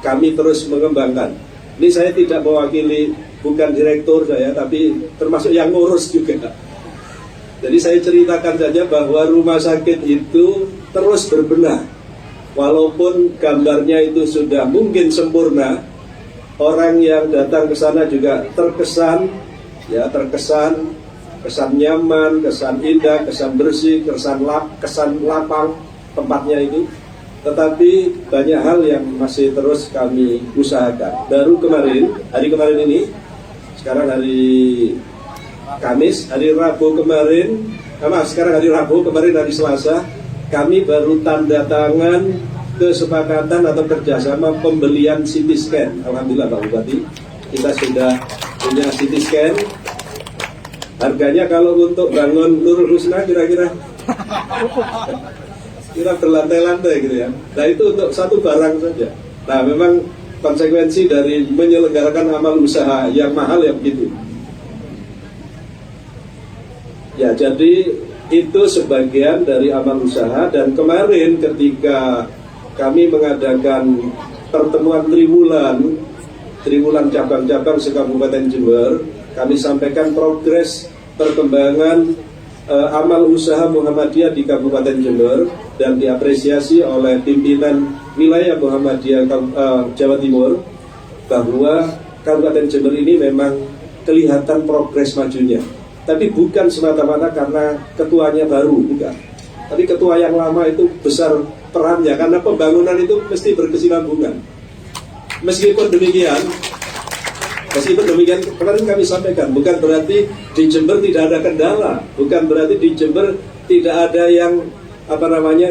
kami terus mengembangkan. Ini saya tidak mewakili, bukan direktur saya, tapi termasuk yang ngurus juga. Jadi saya ceritakan saja bahwa rumah sakit itu terus berbenah. Walaupun gambarnya itu sudah mungkin sempurna, orang yang datang ke sana juga terkesan, kesan nyaman, kesan indah, kesan bersih, kesan lapang tempatnya itu. Tetapi banyak hal yang masih terus kami usahakan. Baru kemarin, hari kemarin ini, sekarang hari Kamis, hari Rabu kemarin, sekarang hari Rabu, kemarin hari Selasa, kami baru tanda tangan kesepakatan atau kerjasama pembelian CT scan. Alhamdulillah Pak Bupati, kita sudah punya CT scan. Harganya kalau untuk bangun Nurul Husna kira-kira berlantai-lantai gitu ya. Nah itu untuk satu barang saja. Nah memang konsekuensi dari menyelenggarakan amal usaha yang mahal ya begitu. Ya jadi itu sebagian dari amal usaha. Dan kemarin ketika kami mengadakan pertemuan triwulan cabang-cabang se-Kabupaten Jember, kami sampaikan progres perkembangan amal usaha Muhammadiyah di Kabupaten Jember, dan diapresiasi oleh pimpinan wilayah Muhammadiyah Jawa Timur bahwa Kabupaten Jember ini memang kelihatan progres majunya. Tapi bukan semata-mata karena ketuanya baru, bukan. Tapi ketua yang lama itu besar perannya, karena pembangunan itu mesti berkesinambungan. Meskipun demikian, kemarin kami sampaikan, bukan berarti di Jember tidak ada kendala, bukan berarti di Jember tidak ada yang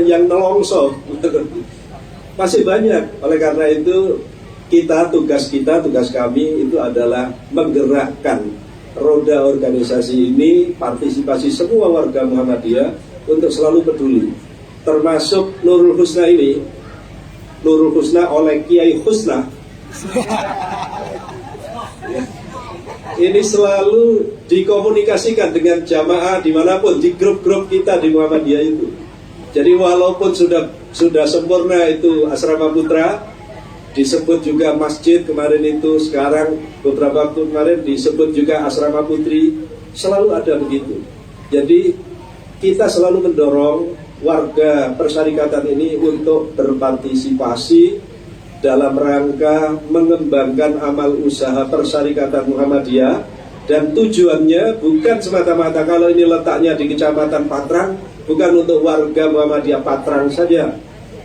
yang nelongso. Masih banyak. Oleh karena itu tugas kami itu adalah menggerakkan roda organisasi ini, partisipasi semua warga Muhammadiyah untuk selalu peduli. Termasuk Nurul Husna ini, Nurul Husna oleh Kiai Husna. Ini selalu dikomunikasikan dengan jamaah dimanapun, di grup-grup kita di Muhammadiyah itu. Jadi walaupun sudah sempurna itu asrama putra, disebut juga masjid kemarin itu, sekarang beberapa waktu kemarin disebut juga asrama putri, selalu ada begitu. Jadi kita selalu mendorong warga persyarikatan ini untuk berpartisipasi dalam rangka mengembangkan amal usaha persyarikatan Muhammadiyah, dan tujuannya bukan semata-mata kalau ini letaknya di Kecamatan Patrang, bukan untuk warga Muhammadiyah Patrang saja,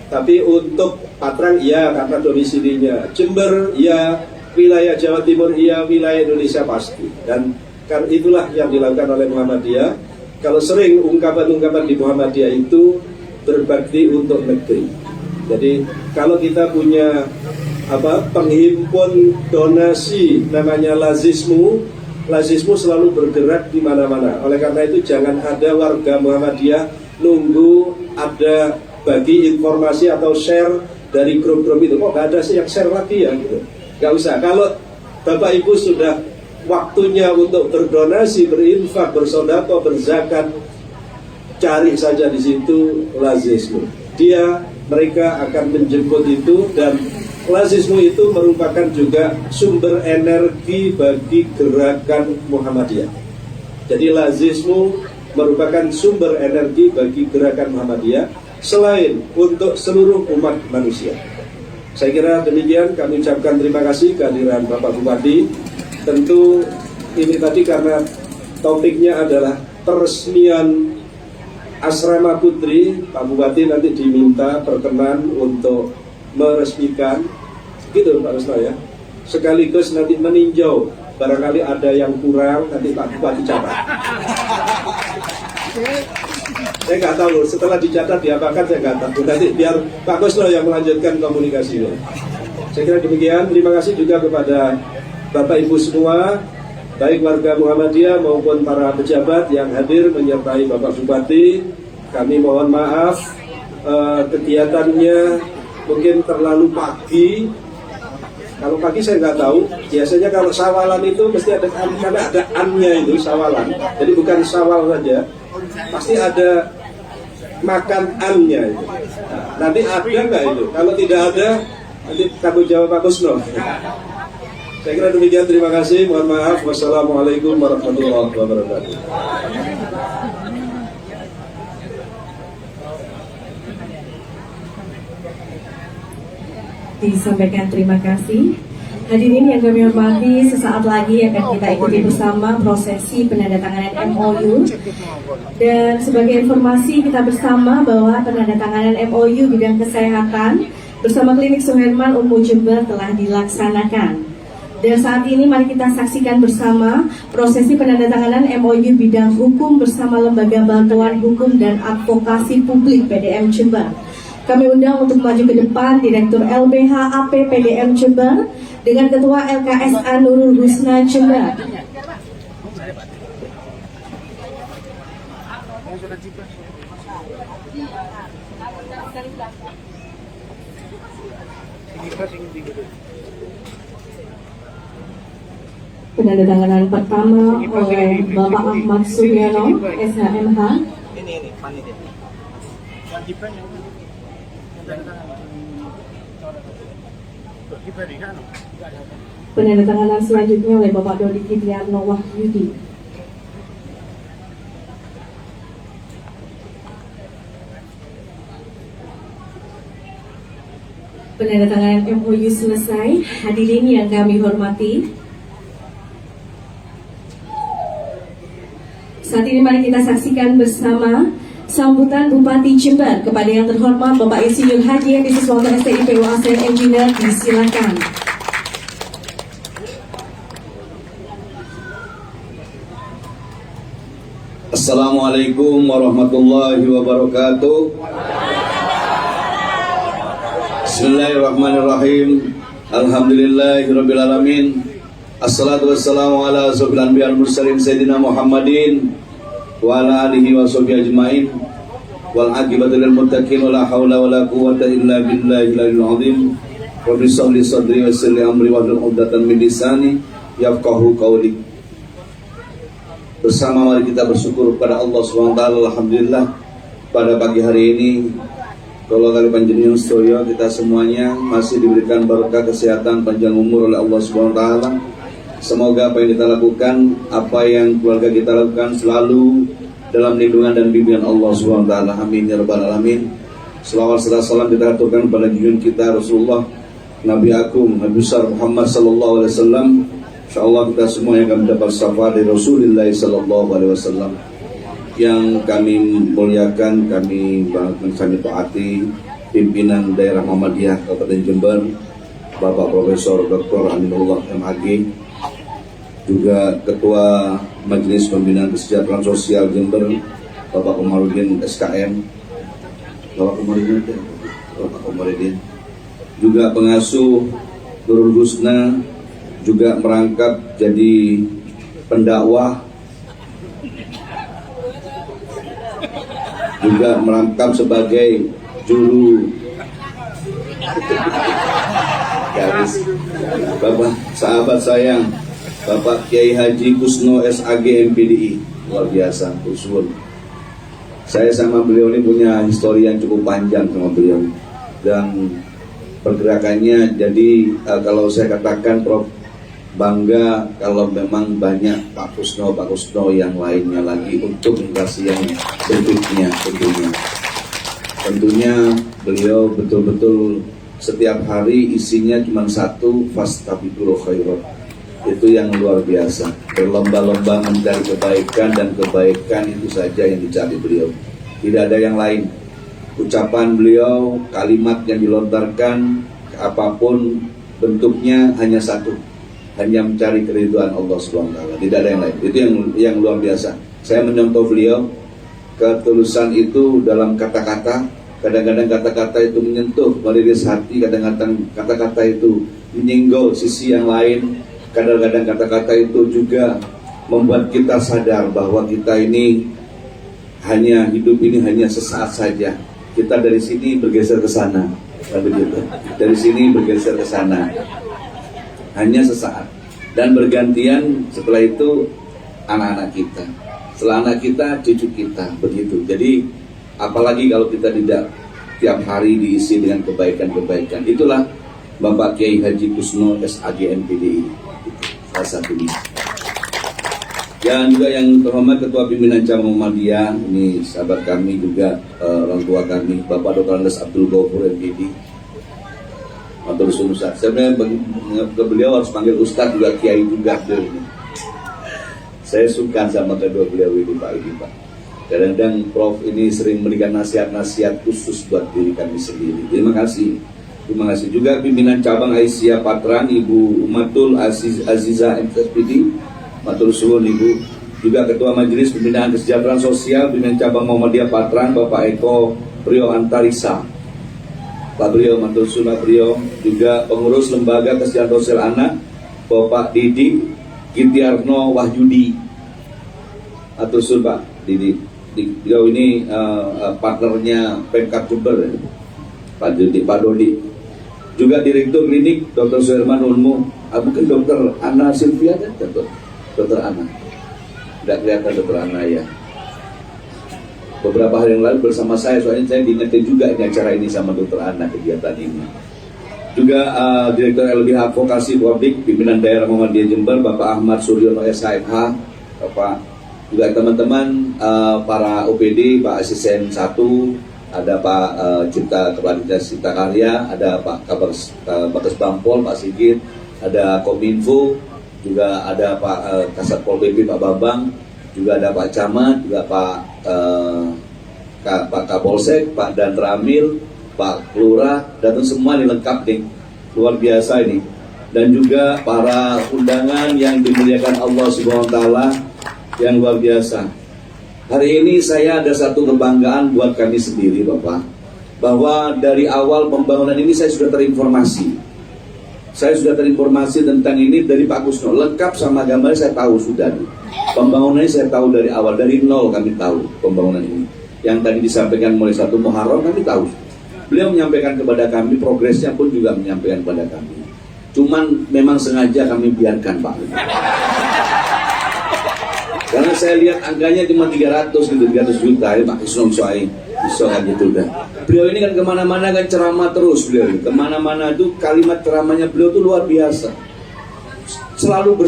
tapi untuk Patrang ya karena domisilinya, Jember ya, wilayah Jawa Timur ya, wilayah Indonesia pasti. Dan kan itulah yang dilakukan oleh Muhammadiyah. Kalau sering ungkapan-ungkapan di Muhammadiyah itu berbakti untuk negeri. Jadi kalau kita punya penghimpun donasi namanya Lazismu selalu bergerak di mana-mana. Oleh karena itu jangan ada warga Muhammadiyah nunggu ada bagi informasi atau share dari grup-grup itu. Kok nggak ada sih yang share lagi ya gitu. Nggak usah. Kalau Bapak Ibu sudah waktunya untuk berdonasi, berinfak, bersedekah, berzakat, cari saja di situ Lazismu. Mereka akan menjemput itu, dan Lazismu itu merupakan juga sumber energi bagi gerakan Muhammadiyah. Jadi Lazismu merupakan sumber energi bagi gerakan Muhammadiyah selain untuk seluruh umat manusia. Saya kira demikian, kami ucapkan terima kasih kehadiran Bapak Bupati. Tentu ini tadi karena topiknya adalah peresmian asrama putri, Pak Bupati nanti diminta berkenan untuk meresmikan, gitu Pak Rusno ya. Sekaligus nanti meninjau, barangkali ada yang kurang, nanti Pak Bupati catat. Saya nggak tahu, setelah dicatat diapakan saya nggak tahu. Nanti biar Pak Kusno yang melanjutkan komunikasinya. Saya kira demikian. Terima kasih juga kepada Bapak Ibu semua, baik warga Muhammadiyah maupun para pejabat yang hadir menyertai Bapak Bupati. Kami mohon maaf kegiatannya mungkin terlalu pagi. Kalau pagi saya nggak tahu. Biasanya kalau sawalan itu mesti ada karena ada annya itu sawalan. Jadi bukan sawal saja, pasti ada makan annya itu. Nah, nanti ada nggak itu? Kalau tidak ada, nanti tanggung jawab Pak Kusno. Saya kira demikian, terima kasih, mohon maaf. Wassalamualaikum warahmatullahi wabarakatuh. Disampaikan terima kasih. Hadirin yang kami hormati, sesaat lagi akan kita ikuti bersama prosesi penandatanganan MOU. Dan sebagai informasi kita bersama bahwa penandatanganan MOU bidang kesehatan bersama Klinik Suherman Unmu Jember telah dilaksanakan. Dan saat ini mari kita saksikan bersama prosesi penandatanganan MOU bidang hukum bersama Lembaga Bantuan Hukum dan Advokasi Publik PDM Jember. Kami undang untuk maju ke depan Direktur LBH AP PDM Jember dengan Ketua LKSA Nurul Husna Jember. Penandatanganan pertama oleh Bapak Ahmad Suryono, SHMH. Ini panitia. Penandatanganan selanjutnya oleh Bapak Dodi Kidiarno Wahyudi. Penandatanganan MOU selesai. Hadirin yang kami hormati, saat ini mari kita saksikan bersama sambutan Bupati Jember kepada yang terhormat Bapak Insinyur Haji Edi Suswanto STIPU ASN Engineer. Disilakan. Assalamualaikum warahmatullahi wabarakatuh. Bismillahirrahmanirrahim. Alhamdulillahirabbil alamin. Assalatu wassalamu ala asyrofil anbiya'il mursalin sayyidina Muhammadin wa ala alihi wa sahbihi ajmain. Wal aqibatu lil muttaqin wa la haula wa la quwwata illa billahil aliyyil azim. Rabbi shrah li sadri wa yassir li amri wahlul 'uqdatam min lisani yafqahu qawli. Bersama mari kita bersyukur kepada Allah SWT. Alhamdulillah pada pagi hari ini kalau kali panjenengan sedaya kita semuanya masih diberikan berkah kesehatan panjang umur oleh Allah SWT. Semoga apa yang kita lakukan, apa yang keluarga kita lakukan selalu dalam lindungan dan bimbingan Allah SWT. Amin ya rabbal alamin. Selawat serta salam kita aturkan kepada junjungan kita Rasulullah Nabi Agung Nabi besar Muhammad sallallahu alaihi wasallam. Insyaallah kita semua yang akan mendapat syafaat dari Rasulullah sallallahu alaihi wasallam. Yang kami muliakan, kami taati pimpinan daerah Muhammadiyah Kabupaten Jember, Bapak Profesor Dr. Aminullah MAG, juga Ketua Majelis Pembinaan Kesejahteraan Sosial Jember, Bapak Komarudin SKM, Bapak Komarudin, juga pengasuh Nurul Husna, juga merangkap jadi pendakwah, juga merangkap sebagai juru garis Bapak sahabat sayang Bapak Kiai Haji Kusno SAG MPDI, luar biasa usul. Saya sama beliau ini punya histori yang cukup panjang sama beliau dan pergerakannya, jadi kalau saya katakan Prof bangga kalau memang banyak Pak Kusno yang lainnya lagi untuk generasi yang berikutnya. Tentunya beliau betul-betul setiap hari isinya cuma satu, fastabiqul khairat. Itu yang luar biasa, berlomba-lomba mencari kebaikan, dan kebaikan itu saja yang dicari beliau, tidak ada yang lain. Ucapan beliau, kalimat yang dilontarkan apapun bentuknya hanya satu, hanya mencari keridhaan Allah SWT, tidak ada yang lain. Itu yang luar biasa. Saya menyontoh beliau, ketulusan itu dalam kata-kata. Kadang-kadang kata-kata itu menyentuh, meriris hati. Kadang-kadang kata-kata itu menyinggol sisi yang lain. Kadang-kadang kata-kata itu juga membuat kita sadar bahwa kita ini hidup ini hanya sesaat saja. Kita dari sini bergeser ke sana, dari sini bergeser ke sana, hanya sesaat, dan bergantian. Setelah itu anak-anak kita, setelah anak kita cucu kita, begitu. Jadi apalagi kalau kita tidak tiap hari diisi dengan kebaikan-kebaikan. Itulah Bapak Kiai Haji Kusno SAG MPDI, salah satunya. Dan juga yang terhormat Ketua Pimpinan Cabang Muhammadiyah, ini sahabat kami juga, orang tua kami, Bapak Dr. Andes Abdul Ghafur MPD. Matur suwun Ustaz. Sebenarnya ke beliau harus panggil Ustaz juga, Kiai juga. Saya suka sama kedua beliau ini Pak. Kadang-kadang Prof ini sering memberikan nasihat-nasihat khusus buat diri kami sendiri. Terima kasih juga pimpinan cabang Aisyah Patran, Ibu Umatul Aziza MSPD. Matur suwun Ibu. Juga Ketua Majelis Pembinaan Kesejahteraan Sosial pimpinan cabang Muhammadiyah Patran, Bapak Eko Priyo Antarisa. Pak Priyo, matur suwun Pak Priyo. Juga pengurus Lembaga Kesejahteraan Sosial Anak, Bapak Didi Gitiarno Wahyudi. Matur suwun Pak Didi. Beliau ini partnernya Pemkab Jember, Pak Dodi. Juga Direktur Klinik Dr. Suherman Unmu. Bukan Dr. Ana Silvia kan? Dr. Ana. Tidak kelihatan Dr. Ana ya. Beberapa hari yang lalu bersama saya, soalnya saya diingetin juga ini acara ini sama Dr. Ana, kegiatan ini. Juga Direktur LBH Advokasi Publik Pimpinan Daerah Muhammadiyah Jember, Bapak Ahmad Suryono SHMH. Bapak juga teman-teman para OPD, Pak Asisten 1, ada Pak Kepala Dinas Cipta Karya, ada Pak Kabakes Bampol, Pak Sigit, ada Kominfo, juga ada Pak Kasat Pol PP Pak Bambang, juga ada Pak Camat, juga Pak Kapolsek, Pak Danramil, Pak Lurah, dan semua ini lengkap nih, luar biasa ini. Dan juga para undangan yang dimuliakan Allah Subhanahu wa taala yang luar biasa. Hari ini saya ada satu kebanggaan buat kami sendiri Bapak, bahwa dari awal pembangunan ini saya sudah terinformasi. Saya sudah terinformasi tentang ini dari Pak Kusno, lengkap sama gambarnya saya tahu sudah. Pembangunannya saya tahu dari awal, dari nol kami tahu pembangunan ini. Yang tadi disampaikan mulai 1 Muharram kami tahu. Beliau menyampaikan kepada kami, progresnya pun juga menyampaikan kepada kami. Cuman memang sengaja kami biarkan Pak. Karena saya lihat angkanya cuma 300 gitu, 300 juta ya Pak Kusno bisa kan gitu kan. Beliau ini kan kemana-mana kan ceramah terus beliau. Kemana-mana itu kalimat ceramahnya beliau tuh luar biasa. Selalu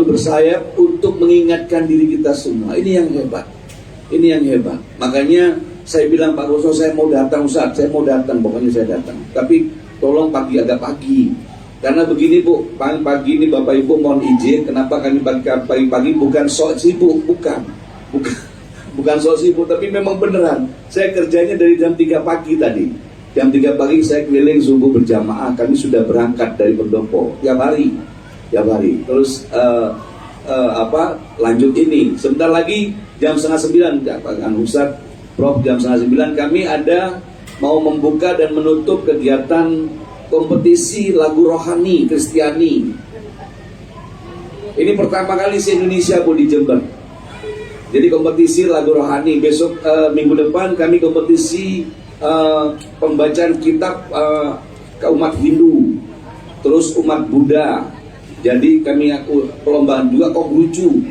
bersayap untuk mengingatkan diri kita semua. Ini yang hebat. Ini yang hebat. Makanya saya bilang Pak Kusno, saya mau datang Ustaz, saya mau datang, pokoknya saya datang. Tapi tolong agak pagi. Karena begini Bu, pagi ini Bapak Ibu mohon izin, kenapa kami pagi-pagi bukan sok sibuk, bukan sok sibuk, tapi memang beneran. Saya kerjanya dari jam 3 pagi tadi. Jam 3 pagi saya keliling subuh berjamaah, kami sudah berangkat dari Pendopo tiap hari. Terus lanjut ini. Sebentar lagi jam 8:30 Pak Ustaz, Prof, jam 8:30 kami ada mau membuka dan menutup kegiatan kompetisi lagu rohani Kristiani. Ini pertama kali di Indonesia Bu di Jember. Jadi kompetisi lagu rohani. Besok minggu depan kami kompetisi pembacaan kitab ke umat Hindu, terus umat Buddha. Jadi kami perlombaan juga Konghucu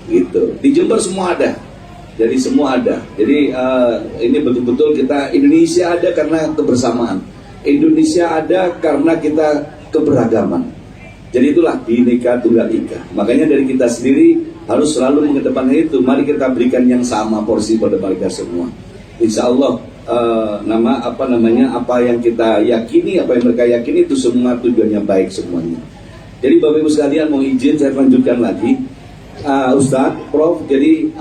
gitu. Di Jember semua ada. Jadi semua ada. Jadi ini betul-betul kita Indonesia ada karena kebersamaan. Indonesia ada karena kita keberagaman. Jadi itulah Bhinneka Tunggal Ika. Makanya dari kita sendiri harus selalu mengedepankan itu. Mari kita berikan yang sama porsi pada mereka semua. Insya Allah apa yang kita yakini, apa yang mereka yakini itu semua tujuannya baik semuanya. Jadi Bapak Ibu sekalian, mau izin saya lanjutkan lagi, Ustadz, Prof. Jadi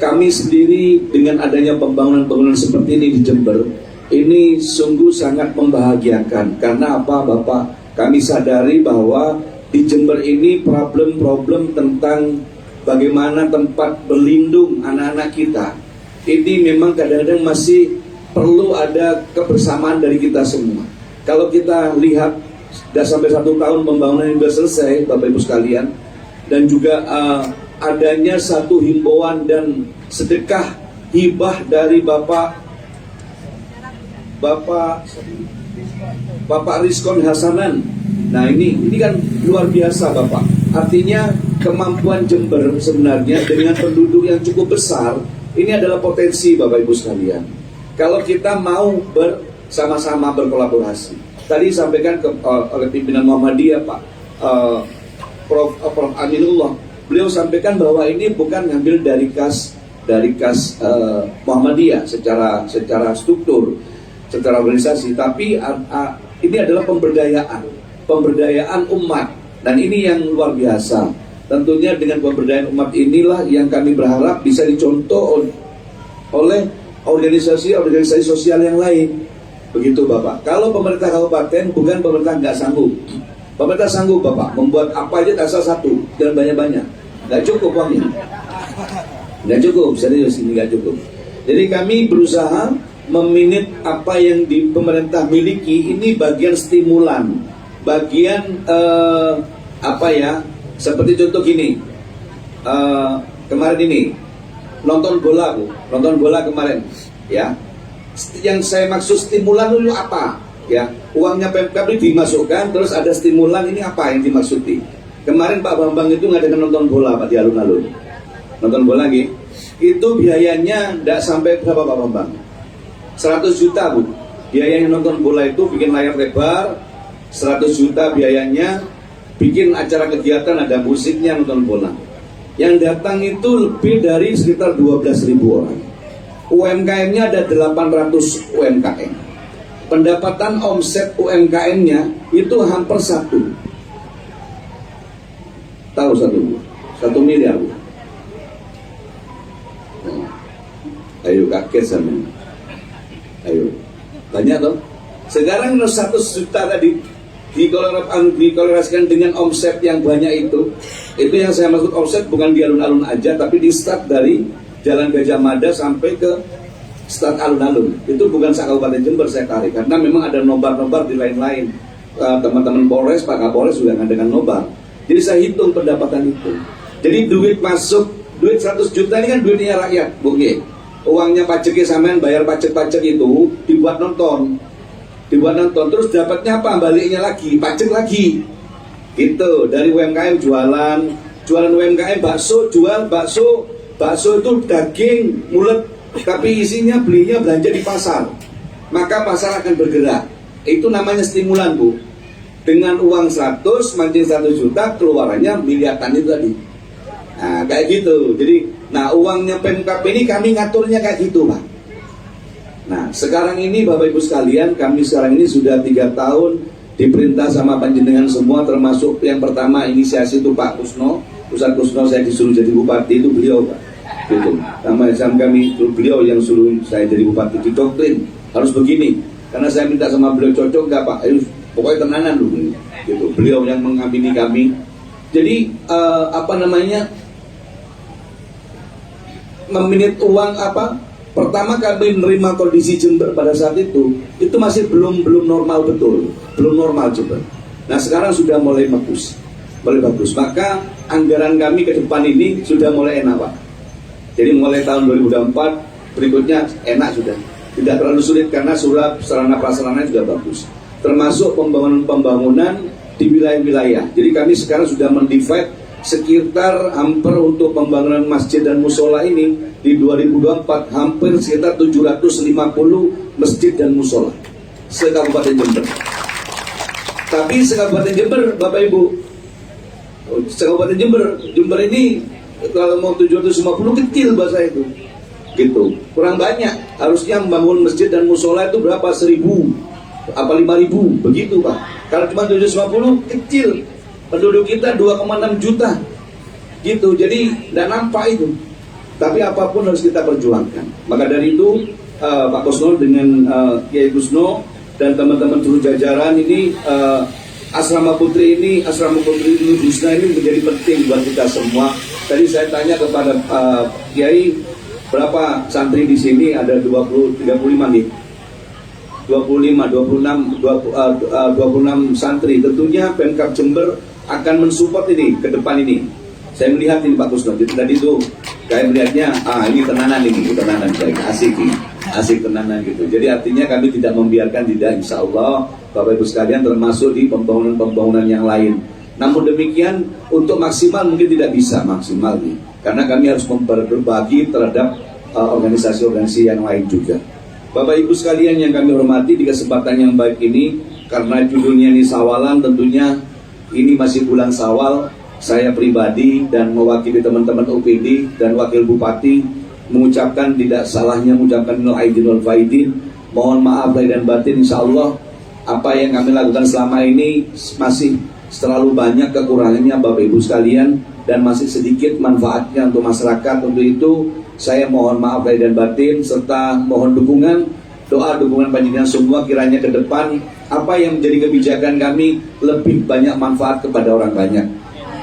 kami sendiri dengan adanya pembangunan seperti ini di Jember, ini sungguh sangat membahagiakan. Karena apa Bapak? Kami sadari bahwa di Jember ini problem-problem tentang bagaimana tempat berlindung anak-anak kita, ini memang kadang-kadang masih perlu ada kebersamaan dari kita semua. Kalau kita lihat sudah sampai 1 tahun pembangunan ini sudah selesai Bapak Ibu sekalian, dan juga adanya satu himbauan dan sedekah hibah dari Bapak Rizkon Hasanan. Nah ini kan luar biasa Bapak. Artinya kemampuan Jember sebenarnya dengan penduduk yang cukup besar, ini adalah potensi Bapak Ibu sekalian. Kalau kita mau bersama-sama berkolaborasi. Tadi disampaikan oleh pimpinan Muhammadiyah Pak Prof. Aminullah. Beliau sampaikan bahwa ini bukan ngambil dari kas Muhammadiyah secara struktur, secara organisasi, tapi ini adalah pemberdayaan umat, dan ini yang luar biasa. Tentunya dengan pemberdayaan umat inilah yang kami berharap bisa dicontoh oleh organisasi sosial yang lain. Begitu Bapak. Kalau pemerintah kabupaten bukan pemerintah nggak sanggup. Pemerintah sanggup Bapak membuat apa aja asal satu dan banyak-banyak. Nggak cukup uangnya. Nggak cukup, serius ini nggak cukup. Jadi kami berusaha meminit apa yang di pemerintah miliki, ini bagian stimulan, bagian seperti contoh gini, kemarin ini nonton bola kemarin, ya. Yang saya maksud stimulan itu apa? Ya, uangnya Pemkab dimasukkan, terus ada stimulan, ini apa yang dimaksudi? Kemarin Pak Bambang itu ngadakan nonton bola Pak di alun-alun, nonton bola gitu. Itu biayanya tidak sampai berapa Pak Bambang? 100 juta Bu. Biayanya nonton bola itu bikin layar lebar, 100 juta biayanya, bikin acara kegiatan ada musiknya, nonton bola. Yang datang itu lebih dari sekitar 12.000 orang. UMKM-nya ada 800 UMKM. Pendapatan omset UMKM-nya itu hampir 1 miliar Bu. Ayo kaget sama. Ayo, banyak toh. Sekarang 100 juta tadi dikolerasikan dengan omset yang banyak itu yang saya maksud omset bukan di alun-alun aja, tapi di start dari Jalan Gajah Mada sampai ke start alun-alun. Itu bukan Kabupaten Jember saya tarik, karena memang ada nobar-nobar di lain-lain. Teman-teman Polres, Pak Kapolres juga ngadakan nobar. Jadi saya hitung pendapatan itu. Jadi duit masuk, duit 100 juta ini kan duitnya rakyat, Bu G. Uangnya pajaknya sampean bayar pajak-pajak itu dibuat nonton, terus dapatnya apa? Baliknya lagi, pajak lagi. Gitu, dari UMKM jualan UMKM bakso, jual bakso itu daging mulet, tapi isinya belinya belanja di pasar. Maka pasar akan bergerak. Itu namanya stimulan, Bu. Dengan uang 100, mancing 1 juta, keluarannya miliaran itu tadi. Nah, kayak gitu. Jadi, uangnya Pemkab ini kami ngaturnya kayak gitu, Pak. Nah, sekarang ini Bapak Ibu sekalian, kami sekarang ini sudah 3 tahun diperintah sama panjenengan semua, termasuk yang pertama inisiasi itu Pak Kusno. Ustaz Kusno saya disuruh jadi bupati, itu beliau, Pak. Gitu. Sama kami, beliau yang suruh saya jadi bupati. Didoktrin, harus begini. Karena saya minta sama beliau, cocok nggak Pak? Ayo, pokoknya tenanan dulu. Gitu. Beliau yang mengamini kami. Jadi, meminit uang apa? Pertama kami menerima kondisi Jember pada saat itu masih belum normal betul, belum normal Jember. Nah sekarang sudah mulai bagus. Maka anggaran kami ke depan ini sudah mulai enak, Pak. Jadi mulai tahun 2024 berikutnya enak sudah, tidak terlalu sulit karena sarana prasarana juga bagus. Termasuk pembangunan di wilayah-wilayah. Jadi kami sekarang sudah mendivide sekitar hampir untuk pembangunan masjid dan musola ini di 2024 hampir sekitar 750 masjid dan musola se-Kabupaten Jember. Tapi se-Kabupaten Jember, Bapak Ibu, se-Kabupaten Jember ini kalau mau 750 kecil bahasa itu, gitu, kurang banyak. Harusnya membangun masjid dan musola itu berapa? 1.000 apa 5.000 begitu, Pak. Kalau cuma 750 kecil. Penduduk kita 2,6 juta gitu, jadi tidak nampak itu. Tapi apapun harus kita perjuangkan. Maka dari itu Pak Kusno dengan Kiai Kusno dan teman-teman seluruh jajaran ini, asrama putri Husna ini menjadi penting buat kita semua. Tadi saya tanya kepada Kiai, berapa santri di sini? Ada 35 nih. 26 santri. Tentunya Pemkab Jember akan mensupport ini ke depan ini. Saya melihat ini Pak Kusno. Tadi itu kayak melihatnya, ini tenanan asik tenanan gitu. Jadi artinya kami tidak membiarkan, tidak, insya Allah Bapak Ibu sekalian, termasuk di pembangunan yang lain. Namun demikian untuk maksimal mungkin tidak bisa maksimal nih, karena kami harus berbagi terhadap organisasi-organisasi yang lain juga. Bapak Ibu sekalian yang kami hormati, di kesempatan yang baik ini, karena judulnya ini sawalan, tentunya ini masih bulan Sawal, saya pribadi dan mewakili teman-teman UPD dan Wakil Bupati mengucapkan, tidak salahnya mengucapkan minal aidin wal faidin, mohon maaf lahir dan batin. Insya Allah apa yang kami lakukan selama ini masih terlalu banyak kekurangannya Bapak Ibu sekalian, dan masih sedikit manfaatnya untuk masyarakat. Untuk itu saya mohon maaf lahir dan batin, serta mohon dukungan panjenengan semua, kiranya ke depan apa yang menjadi kebijakan kami lebih banyak manfaat kepada orang banyak.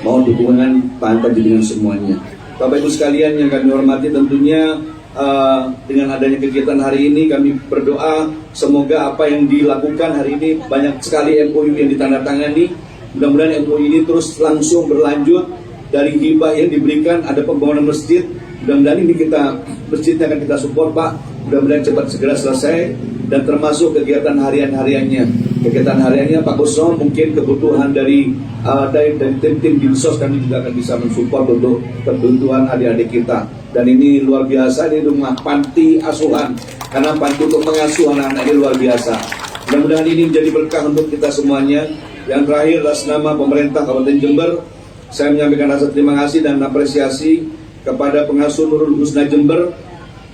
Mohon dukungan panjenengan semuanya. Bapak Ibu sekalian yang kami hormati, tentunya dengan adanya kegiatan hari ini kami berdoa semoga apa yang dilakukan hari ini, banyak sekali MOU yang ditandatangani, mudah-mudahan MOU ini terus langsung berlanjut. Dari hibah yang diberikan, ada pembangunan masjid, mudah-mudahan ini masjidnya akan kita support, Pak. Mudah-mudahan cepat segera selesai, dan termasuk kegiatan hariannya Pak Kusno, mungkin kebutuhan dari tim Dinsos kami juga akan bisa mensupport untuk kebutuhan adik-adik kita. Dan ini luar biasa, ini rumah panti asuhan, karena panti untuk mengasuh anak-anak ini luar biasa. Mudah-mudahan ini menjadi berkah untuk kita semuanya. Yang terakhir, atas nama pemerintah Kabupaten Jember, saya menyampaikan rasa terima kasih dan apresiasi kepada pengasuh Nurul Husna Jember,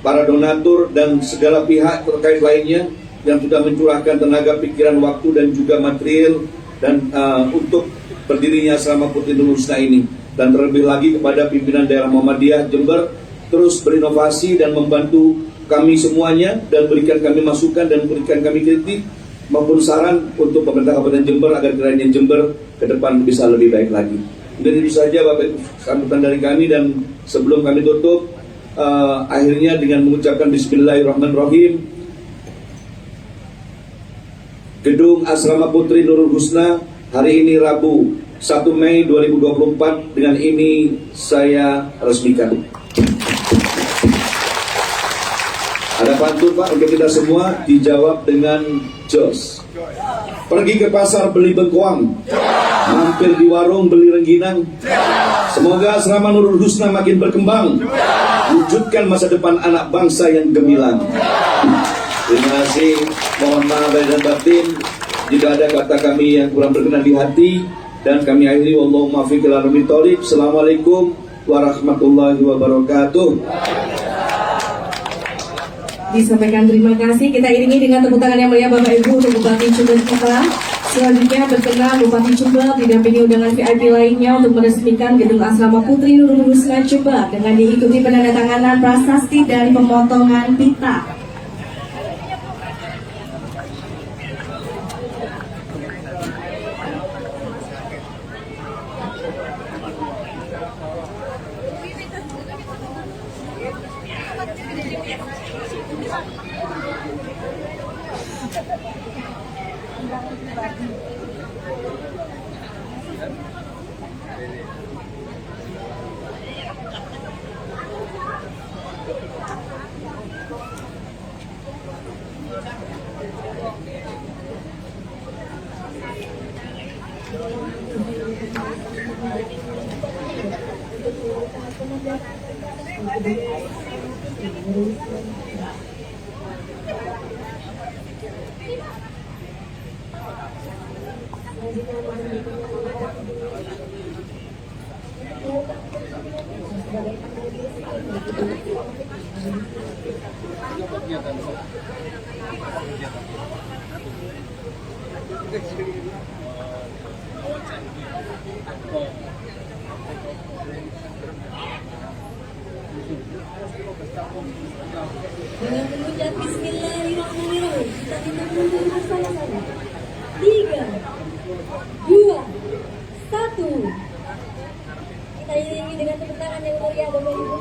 para donatur dan segala pihak terkait lainnya yang sudah mencurahkan tenaga, pikiran, waktu dan juga material dan untuk berdirinya asrama Putri Nurul Husna ini. Dan terlebih lagi kepada pimpinan daerah Muhammadiyah Jember, terus berinovasi dan membantu kami semuanya dan berikan kami masukan dan berikan kami kritik. maupun saran untuk pemerintah Kabupaten Jember agar kiranya Jember ke depan bisa lebih baik lagi. Mungkin itu saja Bapak Ibu sambutan dari kami, dan sebelum kami tutup akhirnya dengan mengucapkan Bismillahirrahmanirrahim. Gedung Asrama Putri Nurul Husna hari ini Rabu 1 Mei 2024 dengan ini saya resmikan. Ada pantun Pak untuk kita semua, dijawab dengan jos. Pergi ke pasar beli bengkoang, mampir di warung beli rengginang. Semoga Asrama Nurul Husna makin berkembang, wujudkan masa depan anak bangsa yang gemilang. Terima kasih, mohon maaf lahir dan batin jika ada kata kami yang kurang berkenan di hati, dan kami akhiri wallahu muwaffiq ila aqwamit thoriq. Assalamualaikum warahmatullahi wabarakatuh. Disampaikan terima kasih. Kita iringi dengan tepuk tangan yang meriah Bapak Ibu untuk Bupati Jember kita. Selanjutnya berkenan Bupati Jember didampingi undangan VIP lainnya untuk meresmikan Gedung Asrama Putri Nurul Husna Jember dengan diikuti penandatanganan prasasti dan pemotongan pita. Dengan mengucap Bismillahirrahmanirrahim, kita minta mundur bersama-sama. 3, 2, 1. Kita iringi dengan tepuk tangan yang meriah Bapak Ibu.